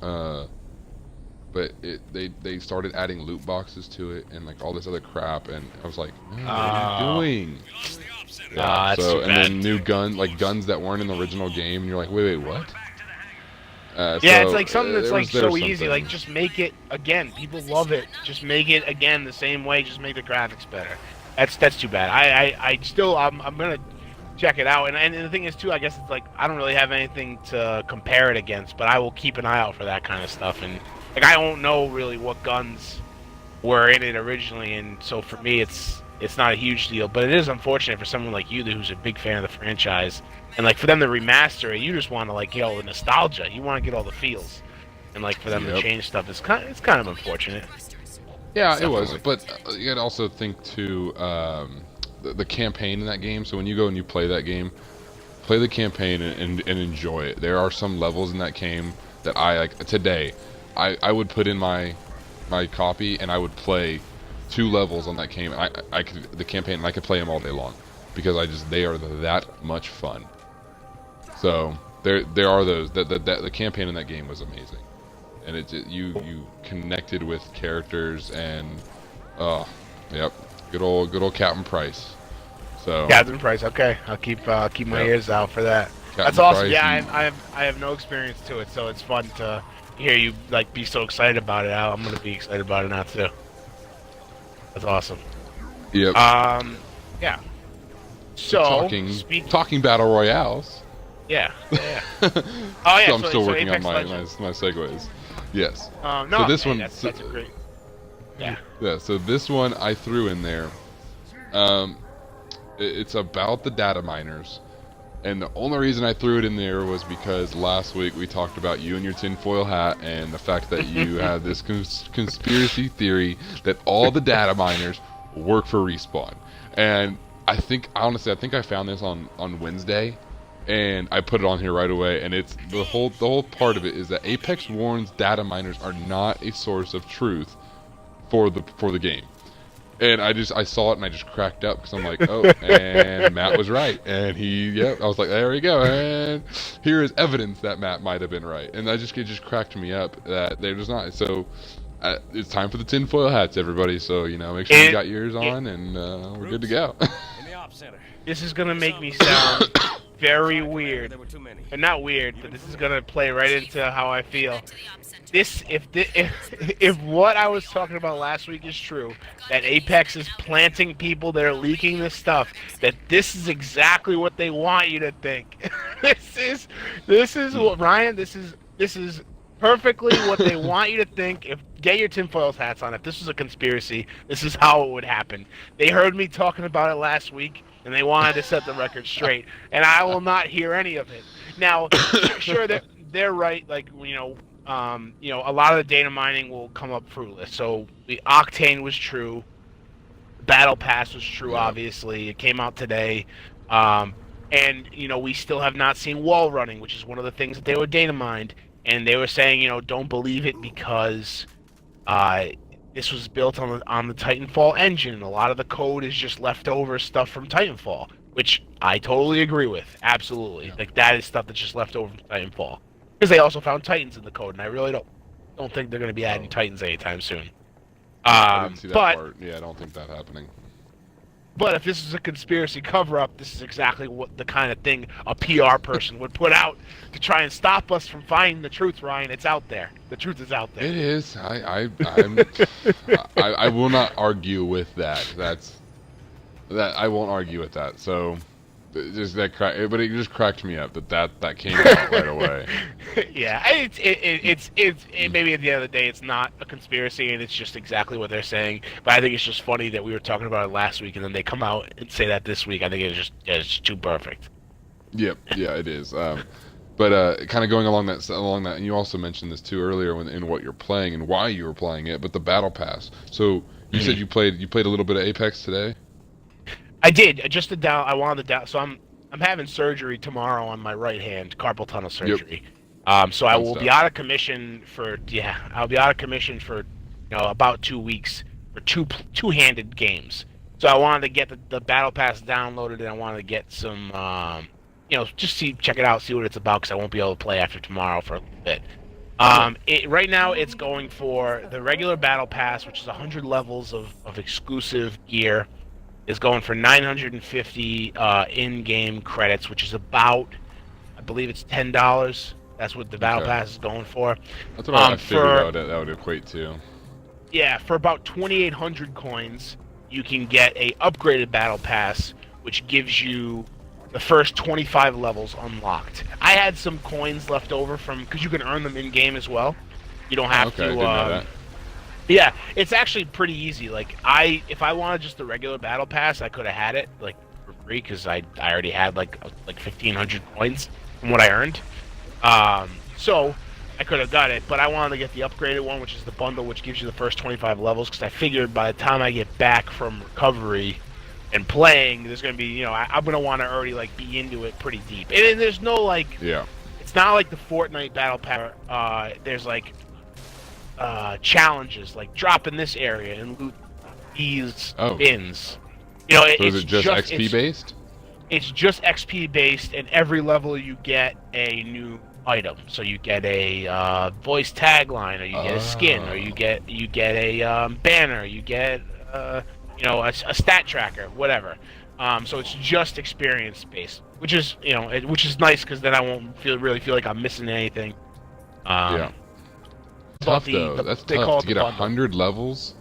Speaker 1: But they started adding loot boxes to it and like all this other crap, and I was like, what are you doing? Yeah, so and then new guns that weren't in the original game, and you're like, wait, what?
Speaker 2: It's like something that's like so easy. Like, just make it again. People love it. Just make it again the same way. Just make the graphics better. That's too bad. I'm gonna check it out. And the thing is too, I guess it's like I don't really have anything to compare it against, but I will keep an eye out for that kind of stuff. And like I don't know really what guns were in it originally, and so for me it's not a huge deal. But it is unfortunate for someone like you who's a big fan of the franchise. And like for them to remaster it, you just want to like get all the nostalgia. You want to get all the feels, and like for them to change stuff, it's kind of unfortunate.
Speaker 1: Yeah, it was. But you gotta also think too the campaign in that game. So when you go and you play that game, play the campaign and enjoy it. There are some levels in that game that I like today. I would put in my copy and I would play 2 levels on that game. The campaign, and I could play them all day long because they are that much fun. So there are those that the campaign in that game was amazing, and you connected with characters and good old Captain Price. So
Speaker 2: Captain Price, okay, I'll keep my ears out for that.
Speaker 1: Captain
Speaker 2: That's awesome.
Speaker 1: Price,
Speaker 2: yeah, I have no experience to it, so it's fun to hear you like be so excited about it. I'm gonna be excited about it now too. That's awesome.
Speaker 1: Yep.
Speaker 2: Yeah. So
Speaker 1: talking battle royales.
Speaker 2: Yeah. Oh yeah.
Speaker 1: So I'm still working on my segues. Yes.
Speaker 2: No.
Speaker 1: So this one.
Speaker 2: That's a great. Yeah.
Speaker 1: Yeah. So this one I threw in there. It's about the data miners, and the only reason I threw it in there was because last week we talked about you and your tinfoil hat and the fact that you have this conspiracy theory that all the data miners work for Respawn, and I think I found this on Wednesday. And I put it on here right away, and it's the whole part of it is that Apex warns data miners are not a source of truth for the game. And I saw it and I just cracked up because I'm like, oh, and Matt was right, and I was like, there we go, and here is evidence that Matt might have been right, and it just cracked me up that they're just not. So It's time for the tinfoil hats, everybody. So make sure you got yours on, and we're good to go.
Speaker 3: In the op center.
Speaker 2: This is gonna make me sound very weird, but not weird. But this is gonna play right into how I feel. If what I was talking about last week is true, that Apex is planting people that are leaking this stuff, that this is exactly what they want you to think. this is what Ryan. This is perfectly what they want you to think. Get your tinfoil hats on. If this was a conspiracy, this is how it would happen. They heard me talking about it last week, and they wanted to set the record straight, and I will not hear any of it. Now, sure, they're right. Like a lot of the data mining will come up fruitless. So the Octane was true, Battle Pass was true.
Speaker 1: Yeah.
Speaker 2: Obviously, it came out today, and we still have not seen wall running, which is one of the things that they were data mined, and they were saying don't believe it because this was built on the Titanfall engine. A lot of the code is just leftover stuff from Titanfall, which I totally agree with. Absolutely, like that is stuff that's just left over from Titanfall. Because they also found Titans in the code, and I really don't think they're going to be adding Titans anytime soon.
Speaker 1: I didn't see that part. Yeah, I don't think that happening.
Speaker 2: But if this is a conspiracy cover-up, this is exactly what the kind of thing a PR person would put out to try and stop us from finding the truth, Ryan. It's out there. The truth is out there.
Speaker 1: It is. I will not argue with that. I won't argue with that. So, but it just cracked me up that came out right away.
Speaker 2: Yeah, it's maybe at the end of the day it's not a conspiracy and it's just exactly what they're saying. But I think it's just funny that we were talking about it last week and then they come out and say that this week. I think it's just too perfect.
Speaker 1: Yep, yeah, it is. But kind of going along that, and you also mentioned this too earlier in what you're playing and why you were playing it. But the Battle Pass. So you said you played a little bit of Apex today.
Speaker 2: I did. I wanted to down. So I'm having surgery tomorrow on my right hand, carpal tunnel surgery. Yep. So I will be out of commission for about 2 weeks for two-handed games. So I wanted to get the Battle Pass downloaded, and I wanted to get some just check it out, see what it's about, because I won't be able to play after tomorrow for a little bit. Right now it's going for the regular Battle Pass, which is 100 levels of exclusive gear. Is going for 950 in-game credits, which is about, I believe it's $10. That's what the Battle Pass is going for.
Speaker 1: That's what I figured that would equate to.
Speaker 2: Yeah, for about 2,800 coins, you can get a upgraded Battle Pass, which gives you the first 25 levels unlocked. I had some coins left over because you can earn them in-game as well. You don't have to.
Speaker 1: I didn't know that.
Speaker 2: Yeah, it's actually pretty easy. Like if I wanted just the regular Battle Pass, I could have had it for free because I already had like 1,500 coins from what I earned. So I could have got it, but I wanted to get the upgraded one, which is the bundle, which gives you the first 25 levels. Because I figured by the time I get back from recovery and playing, there's gonna be I'm gonna want to already be into it pretty deep. And there's no it's not like the Fortnite Battle Pass. There's challenges like drop in this area and loot these bins.
Speaker 1: So is it just XP based?
Speaker 2: It's just XP based, and every level you get a new item. So you get a voice tagline, or you get a skin, or you get a banner, you get a stat tracker, whatever. So it's just experience based, which is nice because then I won't really feel like I'm missing anything.
Speaker 1: Yeah. Tough though. That's tough to get 100 levels.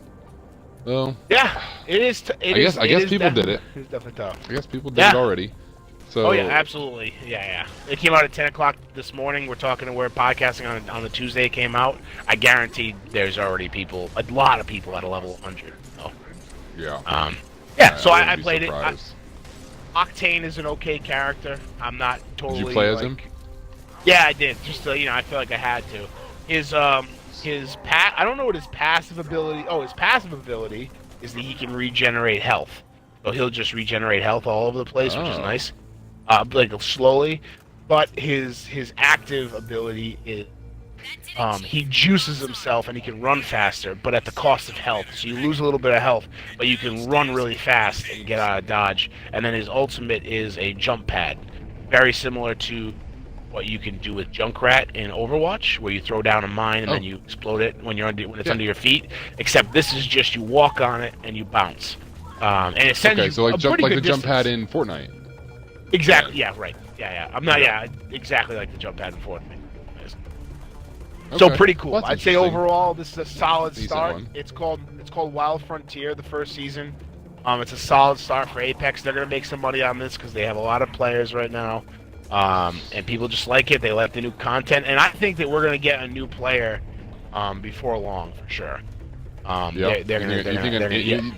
Speaker 1: Though.
Speaker 2: Yeah, it is.
Speaker 1: I guess people did it.
Speaker 2: It's definitely tough.
Speaker 1: I guess people did it already. So.
Speaker 2: Oh yeah, absolutely. Yeah. It came out at 10 o'clock this morning. We're podcasting on the Tuesday it came out. I guarantee there's already a lot of people at a level 100. So.
Speaker 1: Yeah.
Speaker 2: So I played it. Octane is an okay character. I'm not totally.
Speaker 1: Did you play as him?
Speaker 2: Yeah, I did. Just I feel like I had to. I don't know what his passive ability. Oh, his passive ability is that he can regenerate health. So he'll just regenerate health all over the place, which is nice. Slowly, but his active ability is he juices himself and he can run faster, but at the cost of health. So you lose a little bit of health, but you can run really fast and get out of dodge. And then his ultimate is a jump pad, very similar to what you can do with Junkrat in Overwatch, where you throw down a mine and then you explode it when it's under your feet. Except this is just you walk on it and you bounce, and it sends you
Speaker 1: so like
Speaker 2: a
Speaker 1: jump,
Speaker 2: pretty
Speaker 1: like
Speaker 2: good
Speaker 1: the jump
Speaker 2: distance.
Speaker 1: pad in Fortnite.
Speaker 2: Exactly. Yeah. Right. Yeah. I'm not. Yeah. Exactly like the jump pad in Fortnite.
Speaker 1: Okay.
Speaker 2: So pretty cool.
Speaker 1: Well,
Speaker 2: I'd say overall this is a solid
Speaker 1: Decent
Speaker 2: start.
Speaker 1: one.
Speaker 2: It's called Wild Frontier, the first season. It's a solid start for Apex. They're gonna make some money on this because they have a lot of players right now, and people just like it. They like the new content, and I think that we're gonna get a new player before long for sure.
Speaker 1: Do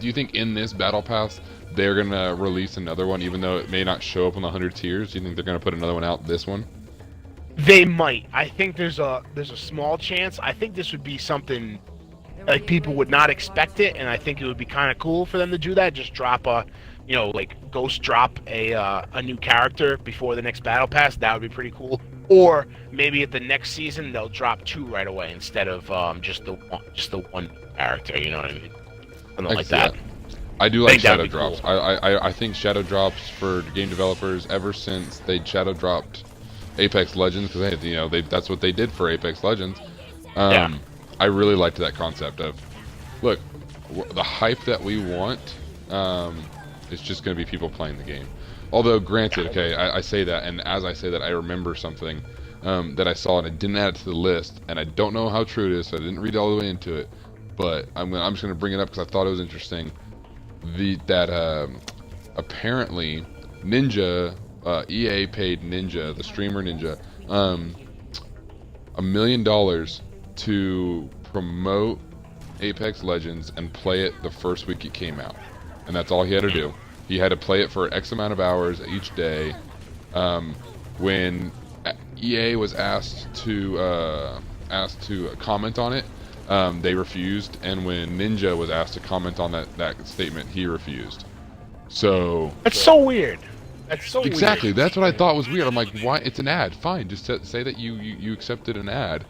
Speaker 1: you think in this battle pass they're gonna release another one, even though it may not show up on the 100 tiers? Do you think they're gonna put another one out? This one?
Speaker 2: They might. I think there's a small chance. I think this would be something like people would not expect it, and I think it would be kind of cool for them to do that. Just drop like ghost drop a new character before the next battle pass. That would be pretty cool. Or maybe at the next season they'll drop 2 right away instead of just the one character. You know what I mean? Something like that.
Speaker 1: I do like shadow drops. Cool. I think shadow drops for game developers ever since they shadow dropped Apex Legends, because that's what they did for Apex Legends. I really liked that concept of, look, the hype that we want is just going to be people playing the game. Although, granted, okay, I say that, and as I say that, I remember something that I saw, and I didn't add it to the list, and I don't know how true it is, so I didn't read all the way into it, but I'm just going to bring it up because I thought it was interesting. Apparently Ninja, EA paid Ninja, the streamer Ninja, $1 million to promote Apex Legends and play it the first week it came out, and that's all he had to do. He had to play it for X amount of hours each day. When EA was asked to comment on it, they refused, and when Ninja was asked to comment on that statement, he refused. So
Speaker 2: that's so weird. That's so
Speaker 1: exactly.
Speaker 2: weird.
Speaker 1: That's what I thought was weird. I'm like, why? It's an ad. Fine, just say that you accepted an ad.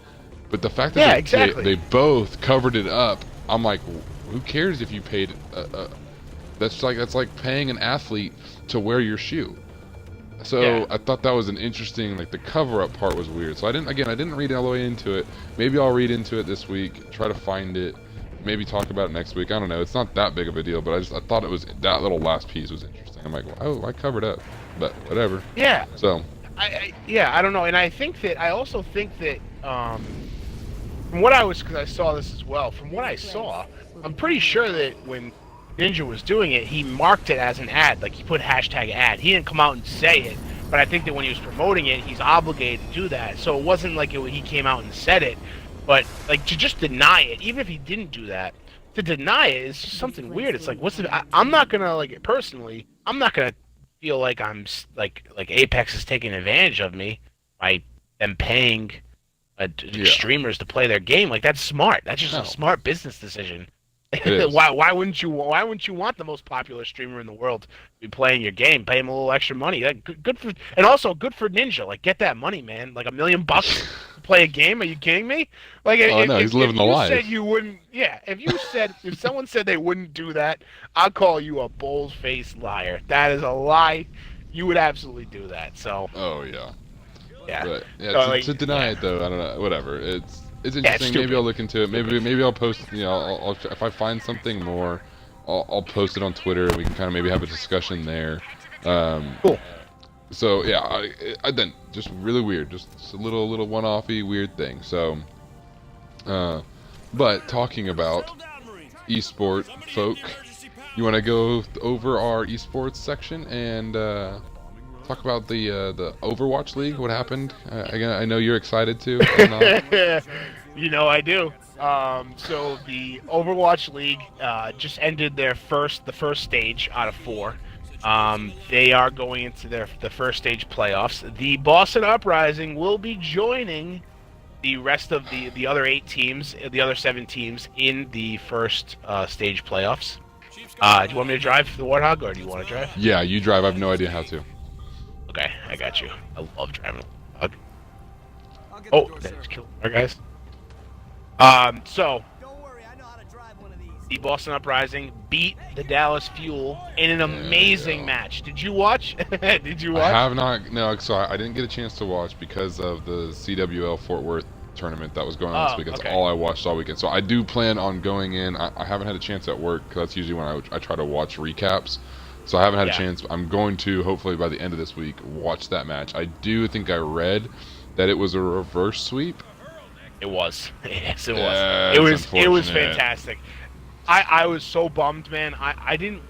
Speaker 1: But the fact that they both covered it up, I'm like, who cares if you paid? That's like paying an athlete to wear your shoe. So I thought that was an interesting, like the cover-up part was weird. So I didn't read all the way into it. Maybe I'll read into it this week, try to find it, maybe talk about it next week. I don't know. It's not that big of a deal, but I thought it was, that little last piece was interesting. I'm like, oh, I covered up, but whatever.
Speaker 2: Yeah.
Speaker 1: So.
Speaker 2: I don't know, and I also think that from what because I saw this as well. From what I saw, I'm pretty sure that when Ninja was doing it, he marked it as an ad. Like, he put hashtag ad. He didn't come out and say it, but I think that when he was promoting it, he's obligated to do that. So it wasn't like he came out and said it, but like to just deny it, even if he didn't do that, to deny it is just something weird. It's like, I'm not gonna, like, personally, I'm not gonna feel like I'm like Apex is taking advantage of me by them paying streamers to play their game. Like, that's smart. That's just a smart business decision. Why wouldn't you want the most popular streamer in the world to be playing your game? Pay him a little extra money. Good for, and also good for Ninja. Like, get that money, man. Like $1 million to play a game? Are you kidding me? Like,
Speaker 1: he's living the life.
Speaker 2: Said you wouldn't, if someone said they wouldn't do that, I'll call you a bold-faced liar. That is a lie. You would absolutely do that. So.
Speaker 1: Oh yeah.
Speaker 2: Yeah.
Speaker 1: But,
Speaker 2: so,
Speaker 1: to deny it though, I don't know. Whatever. It's interesting. Maybe I'll look into it. Maybe I'll post. I'll if I find something more, I'll post it on Twitter. And we can kind of maybe have a discussion there.
Speaker 2: Cool.
Speaker 1: So yeah, I then just really weird, just a little one-offy weird thing. So, but talking about esport folk, you want to go over our esports section and talk about the Overwatch League? What happened? I know you're excited too.
Speaker 2: I do. So the Overwatch League just ended the first stage out of 4. They are going into the first stage playoffs. The Boston Uprising will be joining the rest of the other 8 teams, the other 7 teams in the first stage playoffs. Do you want me to drive the Warthog, or do you want to drive?
Speaker 1: Yeah, you drive. I have no idea how to.
Speaker 2: Okay, I got you. I love driving a Warthog. Oh, that just killed our guys. So.
Speaker 3: Don't worry, I know how to drive one of these.
Speaker 2: the Boston Uprising beat the Dallas Fuel in an amazing match. Did you watch? Did you
Speaker 1: I
Speaker 2: watch?
Speaker 1: have not. No, so I didn't get a chance to watch because of the CWL Fort Worth tournament that was going on this
Speaker 2: Oh,
Speaker 1: week. That's
Speaker 2: okay.
Speaker 1: all I watched all weekend. So I do plan on going in. I haven't had a chance at work because that's usually when I try to watch recaps. So I haven't had a
Speaker 2: Yeah,
Speaker 1: chance. I'm going to hopefully by the end of this week watch that match. I do think I read that it was a reverse sweep.
Speaker 2: it was. Yes, it was. It
Speaker 1: That's
Speaker 2: was. It was
Speaker 1: unfortunate.
Speaker 2: fantastic. I was so bummed, man. I didn't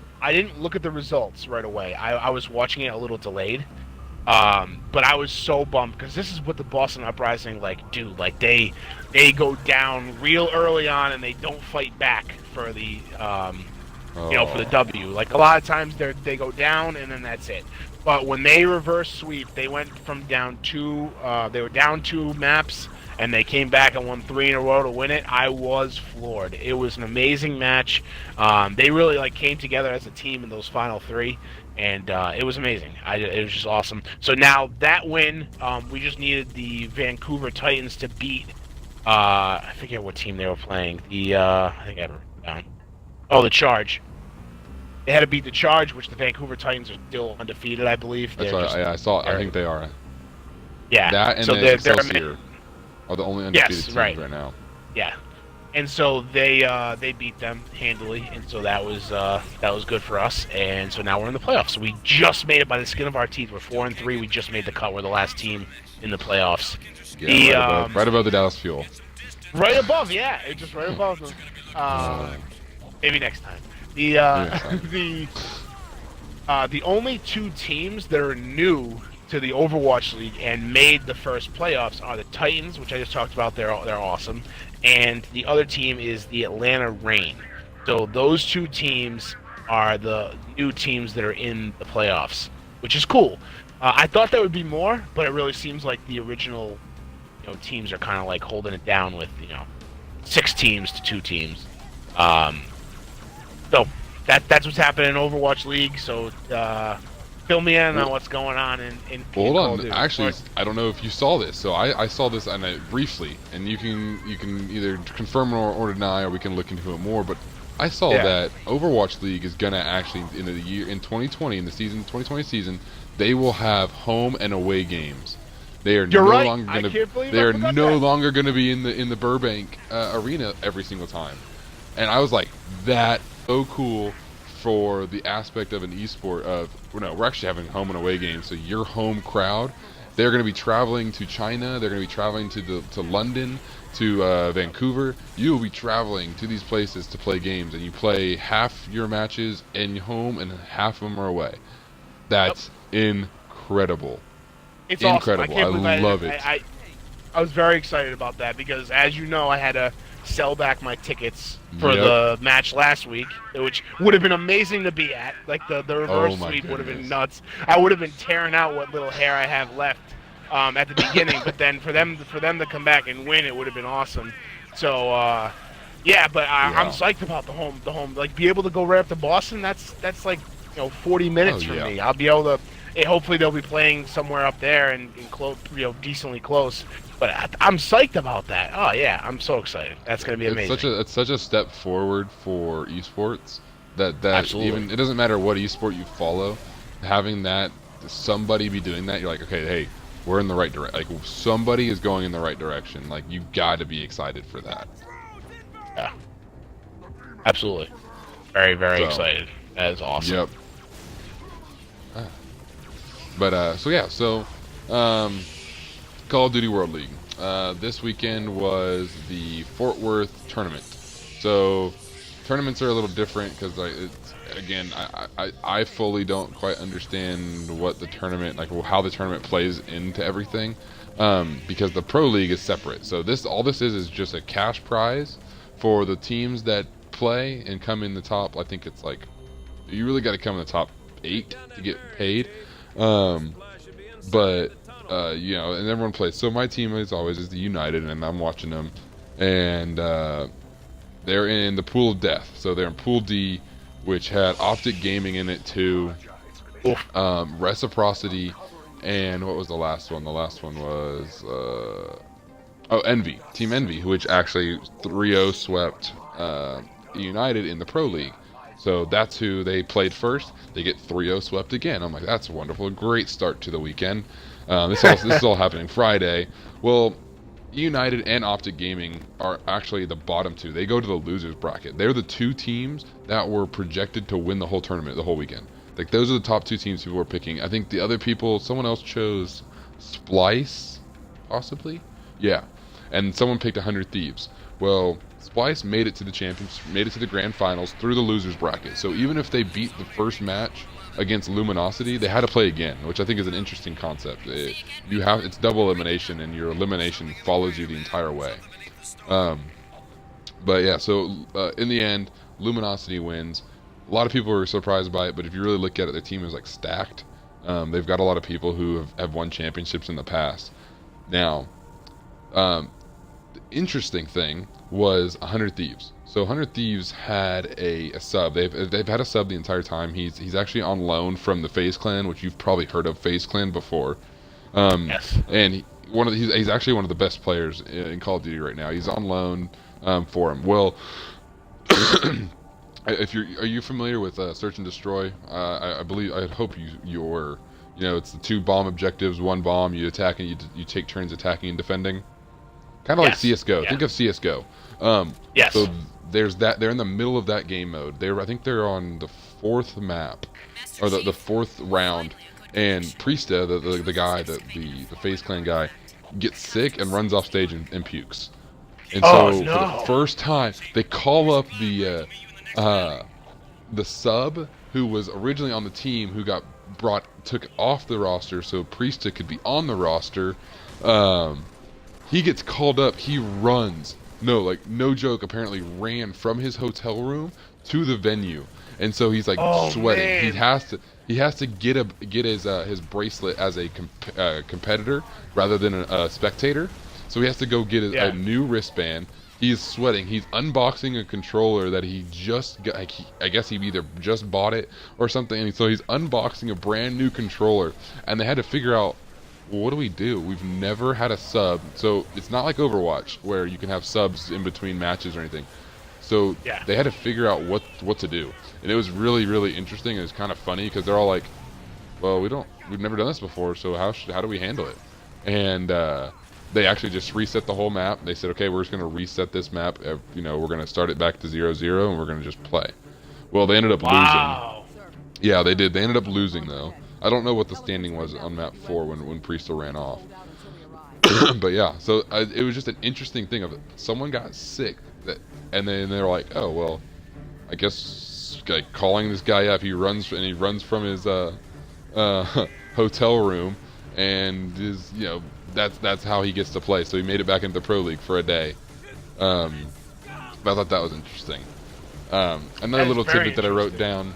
Speaker 2: look at the results right away. I was watching it a little delayed. But I was so bummed because this is what the Boston Uprising like do. Like they go down real early on and they don't fight back for the for the
Speaker 1: Oh,
Speaker 2: W. Like a lot of times they go down and then that's it. But when they reverse sweep, they went from down two. They were down two maps and they came back and won three in a row to win it. I was floored. It was an amazing match. They really like came together as a team in those final three, and it was amazing. It was just awesome. So now that win, we just needed the Vancouver Titans to beat. I forget what team they were playing. I think I have it written down. Oh, the Charge. They had to beat the Charge, which the Vancouver Titans are still undefeated, I believe.
Speaker 1: that's
Speaker 2: They're
Speaker 1: what
Speaker 2: just
Speaker 1: I saw. I think they are.
Speaker 2: yeah.
Speaker 1: That and
Speaker 2: So
Speaker 1: the
Speaker 2: they're
Speaker 1: Excelsior are the only undefeated
Speaker 2: yes,
Speaker 1: teams
Speaker 2: right.
Speaker 1: right now.
Speaker 2: Yeah, and so they beat them handily, and so that was good for us. And so now we're in the playoffs. We just made it by the skin of our teeth. We're 4-3. We just made the cut. We're the last team in the playoffs.
Speaker 1: Yeah,
Speaker 2: The
Speaker 1: right above the Dallas Fuel.
Speaker 2: right above, yeah, it's just right above them.
Speaker 1: Uh,
Speaker 2: Maybe next time. The
Speaker 1: maybe next time.
Speaker 2: the only two teams that are new to the Overwatch League and made the first playoffs are the Titans, which I just talked about. They're awesome, and the other team is the Atlanta Reign. So those two teams are the new teams that are in the playoffs, which is cool. I thought there would be more, but it really seems like the original teams are kind of like holding it down with 6 teams to 2 teams. Um, so that's what's happening in Overwatch League. So fill me in on
Speaker 1: Well,
Speaker 2: what's going on in
Speaker 1: hold
Speaker 2: Call of
Speaker 1: on.
Speaker 2: Duty.
Speaker 1: Actually, I don't know if you saw this. So I saw this and briefly, and you can either confirm or deny, or we can look into it more. But I saw
Speaker 2: Yeah.
Speaker 1: that Overwatch League is gonna actually in 2020 in the season 2020 season they will have home and away games. They are
Speaker 2: You're
Speaker 1: no
Speaker 2: right.
Speaker 1: longer
Speaker 2: I
Speaker 1: gonna
Speaker 2: can't believe
Speaker 1: they
Speaker 2: I
Speaker 1: are
Speaker 2: forgot
Speaker 1: no
Speaker 2: that.
Speaker 1: longer gonna be in the Burbank arena every single time. And I was like, that so cool for the aspect of an esport of no, we're actually having home and away games. So your home crowd, they're going to be traveling to China. They're going to be traveling to London, to Vancouver. You will be traveling to these places to play games, and you play half your matches in home and half of them are away.
Speaker 2: Yep.
Speaker 1: That's incredible.
Speaker 2: It's awesome. I
Speaker 1: Incredible. I
Speaker 2: can't believe
Speaker 1: love it.
Speaker 2: I was very excited about that because, as you know, I had to sell back my tickets for
Speaker 1: Yep.
Speaker 2: the match last week, which would have been amazing to be at. Like the reverse
Speaker 1: Oh my
Speaker 2: sweep would have been
Speaker 1: goodness.
Speaker 2: nuts. I would have been tearing out what little hair I have left at the beginning, but then for them to come back and win, it would have been awesome. So yeah, but I'm
Speaker 1: Yeah.
Speaker 2: psyched about the home. Like be able to go right up to Boston. That's like 40 minutes
Speaker 1: Oh
Speaker 2: from
Speaker 1: yeah.
Speaker 2: me. I'll be able to. Hopefully they'll be playing somewhere up there and close, decently close. But I'm psyched about that. Oh yeah, I'm so excited. That's gonna be amazing.
Speaker 1: It's such a step forward for esports that
Speaker 2: Absolutely.
Speaker 1: even it doesn't matter what esport you follow, having that somebody be doing that, you're like, okay, hey, we're in the right direction. Like somebody is going in the right direction. Like you got to be excited for that.
Speaker 2: Yeah, absolutely. Very, very
Speaker 1: So,
Speaker 2: excited. That is awesome.
Speaker 1: Yep. But Call of Duty World League. This weekend was the Fort Worth tournament. So tournaments are a little different because I fully don't quite understand what the tournament how the tournament plays into everything because the Pro League is separate. So all this is just a cash prize for the teams that play and come in the top. I think it's like you really got to come in the top 8 to get paid. But and everyone plays. So my team as always is the United, and I'm watching them, and they're in the pool of death. So they're in Pool D, which had Optic Gaming in it too, Reciprocity, and what was the last one? The last one was Envy, Team Envy, which actually 3-0 swept United in the Pro League. So that's who they played first. They get 3-0 swept again. I'm like, that's wonderful. Great start to the weekend. This is all happening Friday. Well, United and Optic Gaming are actually the bottom two. They go to the losers bracket. They're the two teams that were projected to win the whole tournament the whole weekend. Like, those are the top two teams people were picking. I think the other people, someone else chose Splice, possibly? Yeah. And someone picked 100 Thieves. Well, Splice made it to the champions, made it to the grand finals through the losers bracket. So even if they beat the first match against Luminosity, they had to play again, which I think is an interesting concept. It's double elimination, and your elimination follows you the entire way. But yeah, so in the end, Luminosity wins. A lot of people were surprised by it, but if you really look at it, their team is like stacked. They've got a lot of people who have won championships in the past. Now, the interesting thing was 100 Thieves. So 100 Thieves had a sub. They've had a sub the entire time. He's actually on loan from the FaZe Clan, which you've probably heard of FaZe Clan before.
Speaker 2: Yes.
Speaker 1: And he's actually one of the best players in Call of Duty right now. He's on loan for him. Well, are you familiar with Search and Destroy? I hope you're. You know, it's the 2 bomb objectives, 1 bomb. You attack and you take turns attacking and defending. Kind of like CS:GO. Yeah. Think of CS:GO.
Speaker 2: Yes.
Speaker 1: So there's that. They're in the middle of that game mode. I think they're on the 4th map, or the 4th round. And Priesta, the guy, the FaZe Clan guy, gets sick and runs off stage and pukes. And so for the first time, they call up the sub who was originally on the team, who got took off the roster so Priesta could be on the roster. He gets called up. He runs. No joke. Apparently, ran from his hotel room to the venue, and so he's like sweating. Man. He has to get his bracelet as a competitor rather than a spectator. So he has to go get a new wristband. He's sweating. He's unboxing a controller that he just got. I guess he either just bought it or something. And so he's unboxing a brand new controller, and they had to figure out, well, what do we do? We've never had a sub. So it's not like Overwatch where you can have subs in between matches or anything. So they had to figure out what to do. And it was really, really interesting. It was kind of funny because they're all like, well, we've never done this before, so how do we handle it? And they actually just reset the whole map. They said, okay, we're just going to reset this map. We're going to start it back to 0-0, and we're going to just play. Well, they ended up losing. Yeah, they did. They ended up losing, though. I don't know what the standing was on map 4 when Priesta ran off. But yeah, so it was just an interesting thing of it. Someone got sick, and then they're like, oh, well, I guess calling this guy up. He runs from his hotel room, and that's how he gets to play. So he made it back into the Pro League for a day. But I thought that was interesting. Another little tidbit that I wrote down.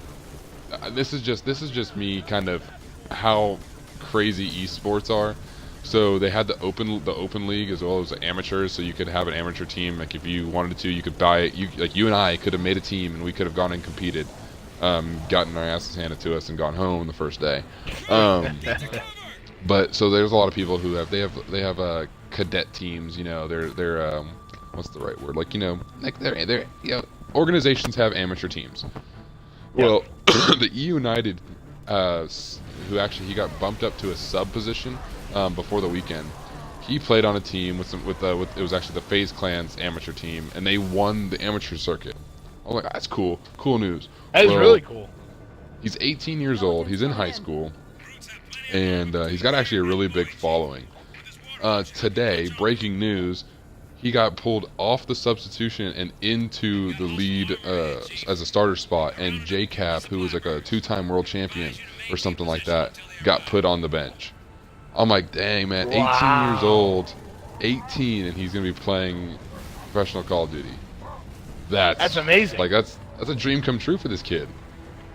Speaker 1: This is just me kind of how crazy esports are. So they had the open league as well as the amateurs. So you could have an amateur team. Like if you wanted to, you could buy it. You and I could have made a team, and we could have gone and competed, gotten our asses handed to us, and gone home the first day. But so there's a lot of people who have cadet teams. They're what's the right word? They're organizations have amateur teams. Well, the United, who actually he got bumped up to a sub position before the weekend. He played on a team with it was actually the FaZe Clan's amateur team, and they won the amateur circuit. I'm like, that's cool news.
Speaker 2: That is really cool.
Speaker 1: He's 18 years old. He's in high school, and he's got actually a really big following. Today, breaking news. He got pulled off the substitution and into the lead as a starter spot, and JCap, who was like a 2-time world champion or something like that, got put on the bench. I'm like, dang, man, 18 years old, 18, and he's going to be playing professional Call of Duty. That's
Speaker 2: amazing.
Speaker 1: Like, that's a dream come true for this kid.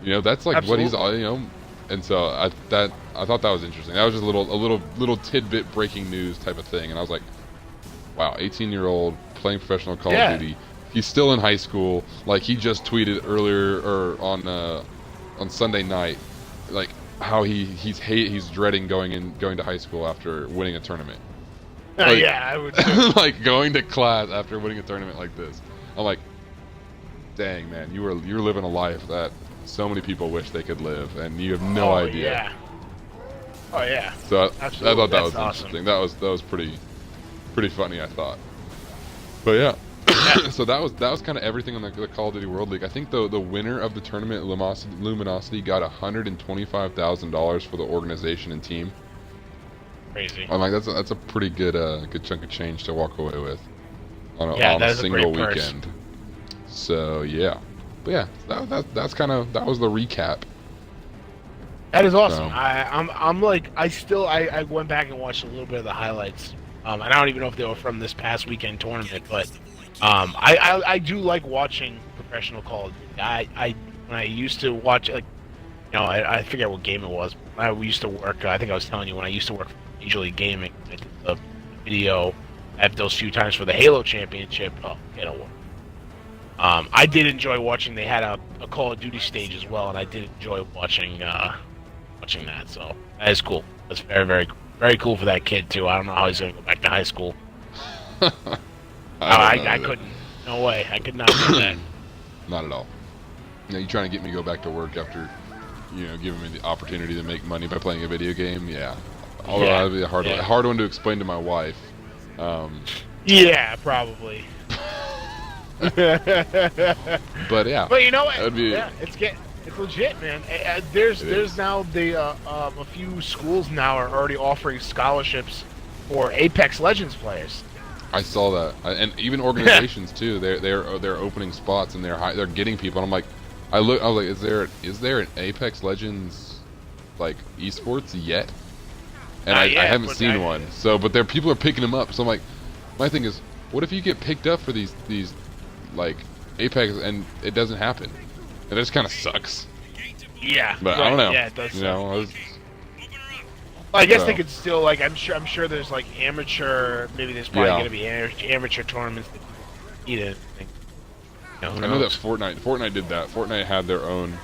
Speaker 1: That's like Absolutely. What he's, and so I thought that was interesting. That was just a little tidbit breaking news type of thing, and I was like, wow, 18-year-old playing professional Call of Duty. He's still in high school. Like he just tweeted earlier or on Sunday night, like how he's dreading going to high school after winning a tournament.
Speaker 2: I would too.
Speaker 1: Like going to class after winning a tournament like this. I'm like, dang man, you're living a life that so many people wish they could live, and you have no idea.
Speaker 2: Yeah. Oh yeah.
Speaker 1: So I thought that was
Speaker 2: awesome.
Speaker 1: interesting. That was pretty funny, I thought. But yeah. So that was kind of everything on the Call of Duty World League. I think the winner of the tournament, Luminosity, got $125,000 for the organization and team.
Speaker 2: Crazy.
Speaker 1: I'm like, that's a pretty good chunk of change to walk away with on a
Speaker 2: a
Speaker 1: single
Speaker 2: great
Speaker 1: weekend. So yeah, but yeah, that was the recap.
Speaker 2: That is awesome.
Speaker 1: So,
Speaker 2: I'm like, I went back and watched a little bit of the highlights. And I don't even know if they were from this past weekend tournament, but I do like watching professional Call of Duty. When I used to watch, like, I forget what game it was. I used to work. I think I was telling you when I used to work for Major League Gaming. I did the video at those few times for the Halo Championship. I did enjoy watching. They had a Call of Duty stage as well, and I did enjoy watching that. So that is cool. That's very, very, very cool for that kid too. I don't know how he's gonna go back to high school. I couldn't. No way. I could not do that.
Speaker 1: Not at all. You trying to get me to go back to work after, giving me the opportunity to make money by playing a video game? Yeah. Although that'd be a hard one to explain to my wife.
Speaker 2: Yeah, probably.
Speaker 1: But yeah.
Speaker 2: But you know what? It's legit, man. There's now a few schools now are already offering scholarships for Apex Legends players.
Speaker 1: I saw that, and even organizations too. They're opening spots and they're getting people. And I was like, is there an Apex Legends like esports yet? And I haven't seen one. So, but people are picking them up. So I'm like, my thing is, what if you get picked up for these like Apex and it doesn't happen? And it just kind of sucks.
Speaker 2: Yeah,
Speaker 1: but I don't know.
Speaker 2: Yeah, it does. I guess they could still, like, I'm sure there's like amateur. Maybe there's probably going to be amateur tournaments that need anything.
Speaker 1: I know that Fortnite did that. Fortnite had their own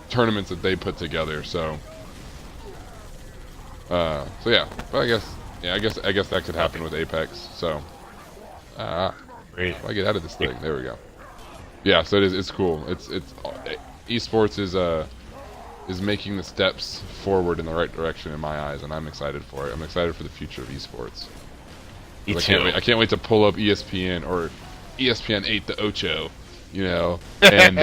Speaker 1: tournaments that they put together. So yeah. But I guess that could happen with Apex. So if I get out of this thing, there we go. Yeah, so it's cool. It's esports is making the steps forward in the right direction in my eyes, and I'm excited for it. I'm excited for the future of esports. I can't wait to pull up ESPN or ESPN 8 the Ocho, and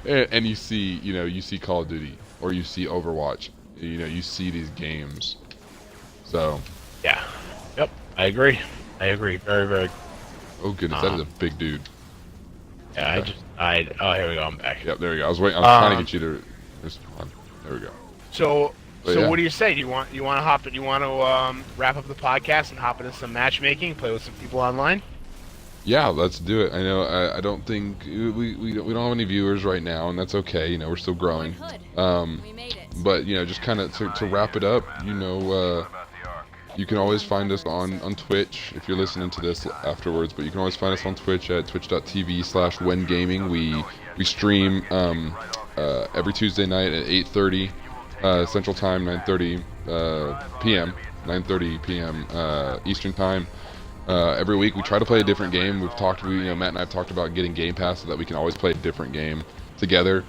Speaker 1: and you see Call of Duty or you see Overwatch, you see these games. So
Speaker 2: yeah, yep, I agree. Very, very.
Speaker 1: Oh goodness, that is a big dude.
Speaker 2: Yeah, oh, here we go. I'm back.
Speaker 1: Yep, there we go. I was trying to get you to respond. There we go.
Speaker 2: So what do you say? Do you want to hop in? You want to wrap up the podcast and hop into some matchmaking, play with some people online?
Speaker 1: Yeah, let's do it. I know I don't think we don't have any viewers right now, and that's okay. We're still growing. But just kind of to wrap it up, you can always find us on Twitch if you're listening to this afterwards, but you can always find us on Twitch at twitch.tv/whengaming. We stream every Tuesday night at 8:30 Central Time, 9:30 p.m. 9:30 p.m. Eastern Time. Every week we try to play a different game. Matt and I have talked about getting Game Pass so that we can always play a different game together.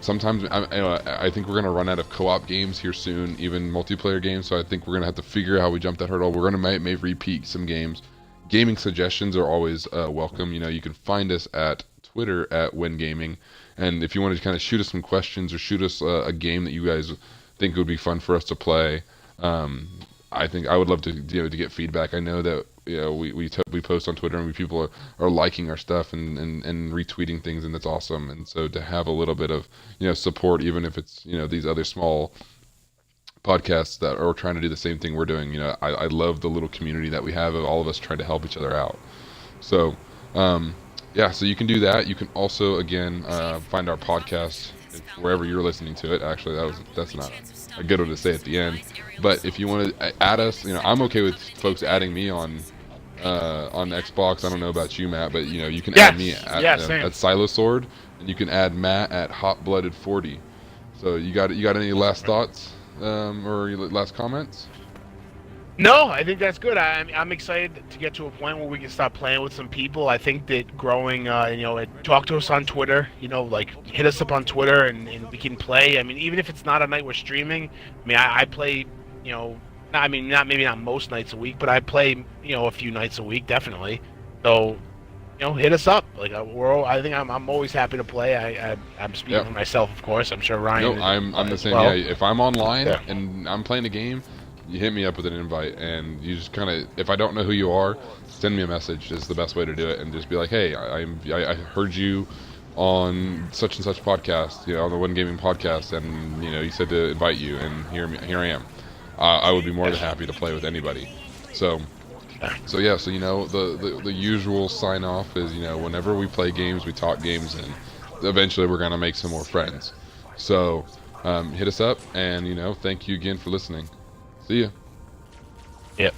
Speaker 1: Sometimes I think we're gonna run out of co-op games here soon, even multiplayer games. So I think we're gonna have to figure out how we jump that hurdle. We're gonna may repeat some games. Gaming suggestions are always welcome. You can find us at Twitter at whengaming, and if you want to kind of shoot us some questions or shoot us a game that you guys think would be fun for us to play, I think I would love to to get feedback. I know that we post on Twitter and people are liking our stuff and retweeting things, and that's awesome. And so to have a little bit of support, even if it's these other small podcasts that are trying to do the same thing we're doing, I love the little community that we have of all of us trying to help each other out. So so you can do that. You can also again find our podcast wherever you're listening to it. Actually, that's not a good one to say at the end. But if you want to add us, I'm okay with folks adding me on Xbox. I don't know about you, Matt, but you can add me at Silosword, and you can add Matt at Hotblooded40. So you got any last thoughts or last comments?
Speaker 2: No, I think that's good. I'm excited to get to a point where we can start playing with some people. I think that growing, talk to us on Twitter. Like hit us up on Twitter, and we can play. I mean, even if it's not a night we're streaming. I mean, I play. I mean, not maybe not most nights a week, but I play. A few nights a week, definitely. So, hit us up. Like I think I'm always happy to play. I'm speaking
Speaker 1: Yeah.
Speaker 2: for myself, of course. I'm sure Ryan.
Speaker 1: No, I'm the same.
Speaker 2: Well.
Speaker 1: Yeah, if I'm online
Speaker 2: Yeah.
Speaker 1: and I'm playing a game, you hit me up with an invite, and you just kind of, if I don't know who you are, send me a message. Is the best way to do it, and just be like, hey, I heard you on such and such podcast, on the One Gaming podcast, and you said to invite you, and here I am. I would be more than happy to play with anybody. So yeah, so the usual sign off is whenever we play games, we talk games, and eventually we're gonna make some more friends. So hit us up, and thank you again for listening. See ya.
Speaker 2: Yep.